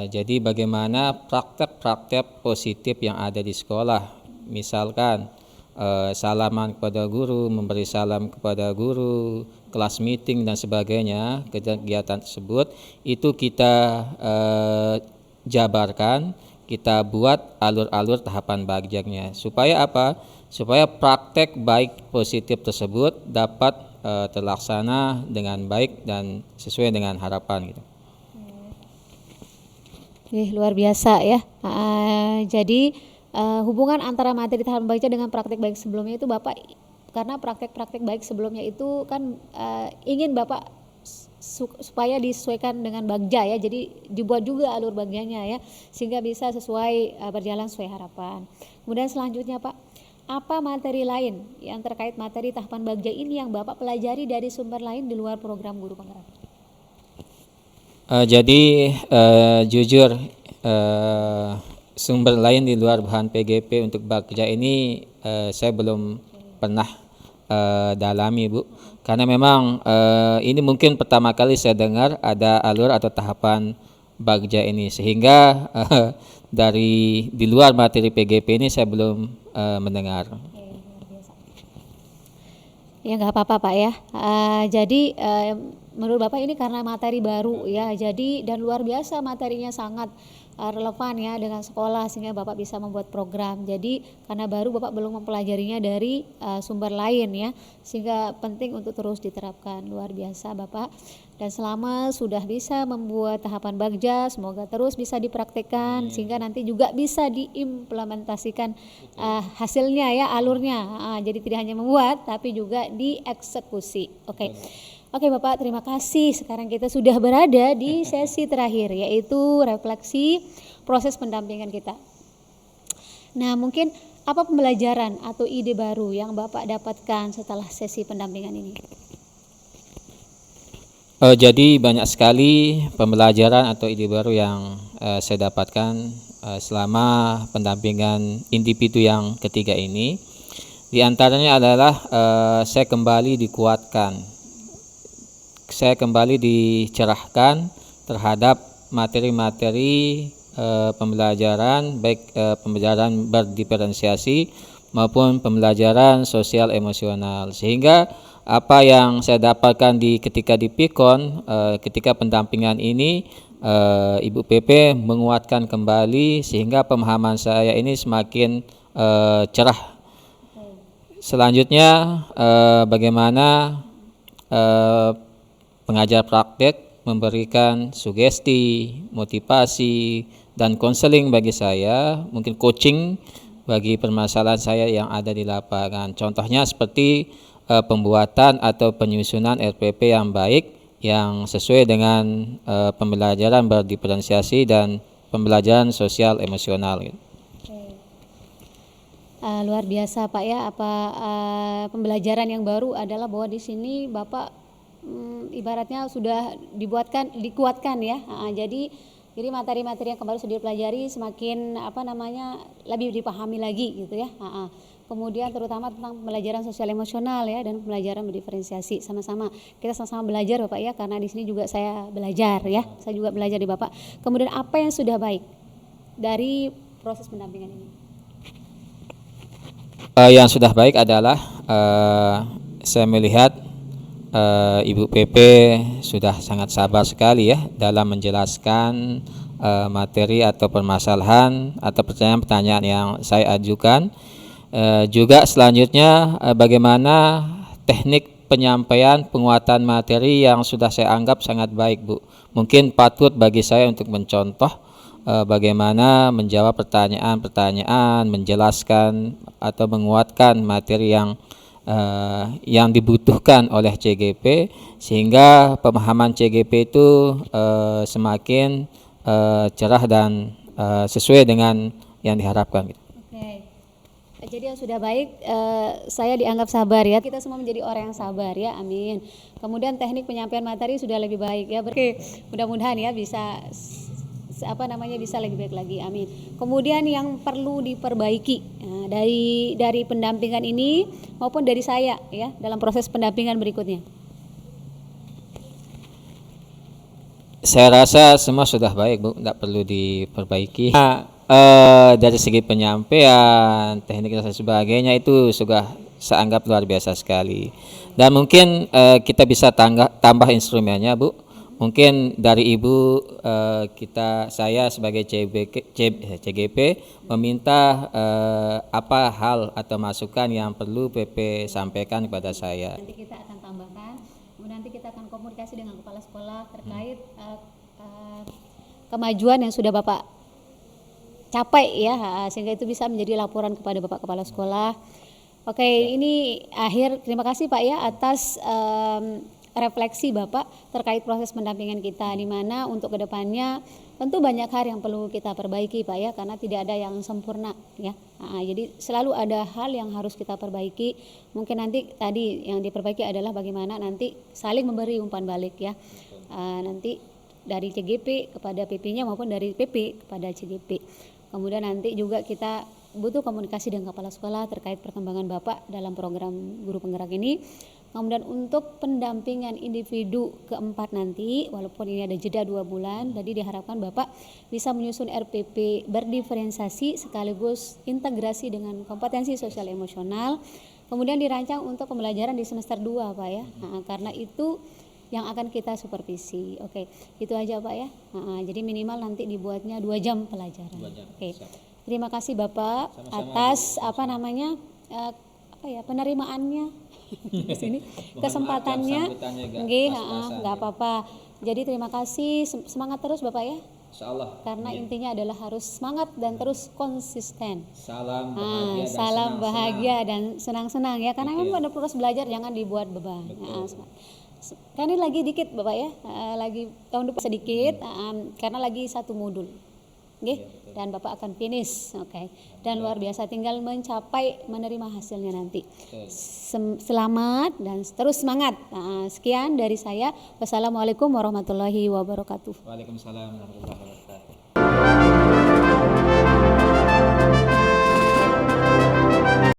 Jadi bagaimana praktek-praktek positif yang ada di sekolah, misalkan salaman kepada guru, memberi salam kepada guru, kelas meeting dan sebagainya, kegiatan tersebut itu kita jabarkan, kita buat alur-alur tahapan Bagjanya. Supaya apa? Supaya praktek baik positif tersebut dapat terlaksana dengan baik dan sesuai dengan harapan gitu. Luar biasa ya. Jadi hubungan antara materi tahapan Bagja dengan praktek baik sebelumnya itu Bapak, karena praktek-praktek baik sebelumnya itu kan ingin Bapak supaya disesuaikan dengan bagja ya, jadi dibuat juga alur bagjanya ya, sehingga bisa sesuai berjalan sesuai harapan. Kemudian selanjutnya Pak, apa materi lain yang terkait materi tahapan bagja ini yang Bapak pelajari dari sumber lain di luar program guru penggerak? Jadi jujur sumber lain di luar bahan PGP untuk bagja ini saya belum pernah dalami Bu, karena memang ini mungkin pertama kali saya dengar ada alur atau tahapan bagja ini, sehingga dari di luar materi PGP ini saya belum mendengar. Ya nggak apa-apa Pak ya. Jadi menurut Bapak ini karena materi baru ya, jadi dan luar biasa materinya sangat relevan ya dengan sekolah, sehingga Bapak bisa membuat program. Jadi karena baru Bapak belum mempelajarinya dari sumber lain ya, sehingga penting untuk terus diterapkan. Luar biasa Bapak. Dan selama sudah bisa membuat tahapan bagja, semoga terus bisa dipraktekkan sehingga nanti juga bisa diimplementasikan hasilnya ya, alurnya. Jadi tidak hanya membuat tapi juga dieksekusi. Oke. Oke Bapak, terima kasih. Sekarang kita sudah berada di sesi terakhir, yaitu refleksi proses pendampingan kita. Nah, mungkin apa pembelajaran atau ide baru yang Bapak dapatkan setelah sesi pendampingan ini? Jadi banyak sekali pembelajaran atau ide baru yang saya dapatkan selama pendampingan individu yang ketiga ini. Di antaranya adalah saya kembali dikuatkan, saya kembali dicerahkan terhadap materi-materi pembelajaran, baik pembelajaran berdiferensiasi maupun pembelajaran sosial emosional, sehingga apa yang saya dapatkan ketika di PIKON, ketika pendampingan ini, Ibu PP menguatkan kembali sehingga pemahaman saya ini semakin cerah. Selanjutnya bagaimana pengajar praktek memberikan sugesti, motivasi, dan konseling bagi saya, mungkin coaching bagi permasalahan saya yang ada di lapangan. Contohnya seperti pembuatan atau penyusunan RPP yang baik, yang sesuai dengan pembelajaran berdiferensiasi dan pembelajaran sosial emosional. Luar biasa Pak ya, pembelajaran yang baru adalah bahwa di sini Bapak ibaratnya sudah dikuatkan ya. Jadi materi-materi yang kemarin sudah dipelajari semakin lebih dipahami lagi gitu ya. Kemudian terutama tentang pembelajaran sosial emosional ya, dan pembelajaran berdiferensiasi, sama-sama kita sama-sama belajar Bapak ya, karena di sini juga saya belajar ya, saya juga belajar di Bapak. Kemudian apa yang sudah baik dari proses pendampingan ini? Yang sudah baik adalah saya melihat Ibu PP sudah sangat sabar sekali ya dalam menjelaskan materi atau permasalahan atau pertanyaan-pertanyaan yang saya ajukan. Juga selanjutnya bagaimana teknik penyampaian penguatan materi yang sudah saya anggap sangat baik Bu. Mungkin patut bagi saya untuk mencontoh bagaimana menjawab pertanyaan-pertanyaan, menjelaskan atau menguatkan materi yang dibutuhkan oleh CGP, sehingga pemahaman CGP itu semakin cerah dan sesuai dengan yang diharapkan. Oke. Jadi yang sudah baik, saya dianggap sabar ya. Kita semua menjadi orang yang sabar ya, amin. Kemudian teknik penyampaian materi sudah lebih baik ya. Oke, mudah-mudahan ya bisa bisa lebih baik lagi, amin. Kemudian yang perlu diperbaiki dari pendampingan ini maupun dari saya ya dalam proses pendampingan berikutnya. Saya rasa semua sudah baik Bu, tidak perlu diperbaiki. Dari segi penyampaian, teknik dan sebagainya itu sudah saya anggap luar biasa sekali. Dan mungkin kita bisa tambah instrumennya Bu. Mungkin dari Ibu saya sebagai CGP meminta apa hal atau masukan yang perlu PP sampaikan kepada saya. Nanti kita akan tambahkan, kemudian nanti kita akan komunikasi dengan kepala sekolah terkait kemajuan yang sudah Bapak capai ya, sehingga itu bisa menjadi laporan kepada Bapak Kepala Sekolah. Oke, ini akhir. Terima kasih Pak ya atas refleksi Bapak terkait proses pendampingan kita, di mana untuk kedepannya tentu banyak hal yang perlu kita perbaiki Pak ya, karena tidak ada yang sempurna ya. Jadi selalu ada hal yang harus kita perbaiki. Mungkin nanti tadi yang diperbaiki adalah bagaimana nanti saling memberi umpan balik ya. Nanti dari CGP kepada PP-nya maupun dari PP kepada CGP. Kemudian nanti juga kita butuh komunikasi dengan kepala sekolah terkait perkembangan Bapak dalam program guru penggerak ini. Kemudian untuk pendampingan individu keempat nanti, walaupun ini ada jeda 2 bulan, jadi diharapkan Bapak bisa menyusun RPP berdiferensiasi sekaligus integrasi dengan kompetensi sosial emosional. Kemudian dirancang untuk pembelajaran di semester 2 Pak ya. Karena itu yang akan kita supervisi. Oke, itu aja Pak ya. Jadi minimal nanti dibuatnya 2 jam pelajaran. 2 jam. Oke. Siap. Terima kasih Bapak Sama-sama, atas penerimaannya di sini, kesempatannya. Nggih, nggak apa-apa. Jadi terima kasih, semangat terus Bapak ya. Insyaallah. Karena intinya adalah harus semangat dan terus konsisten. Salam bahagia dan Salam senang-senang. bahagia dan senang-senang ya, karena Betul. memang pada proses belajar jangan dibuat beban. Kan ini lagi dikit Bapak ya, lagi tahun depan sedikit, karena lagi 1 modul. Nggih, dan Bapak akan finish, oke. Dan luar biasa, tinggal mencapai menerima hasilnya nanti. Selamat dan terus semangat. Sekian dari saya. Wassalamualaikum warahmatullahi wabarakatuh. Waalaikumsalam warahmatullahi wabarakatuh.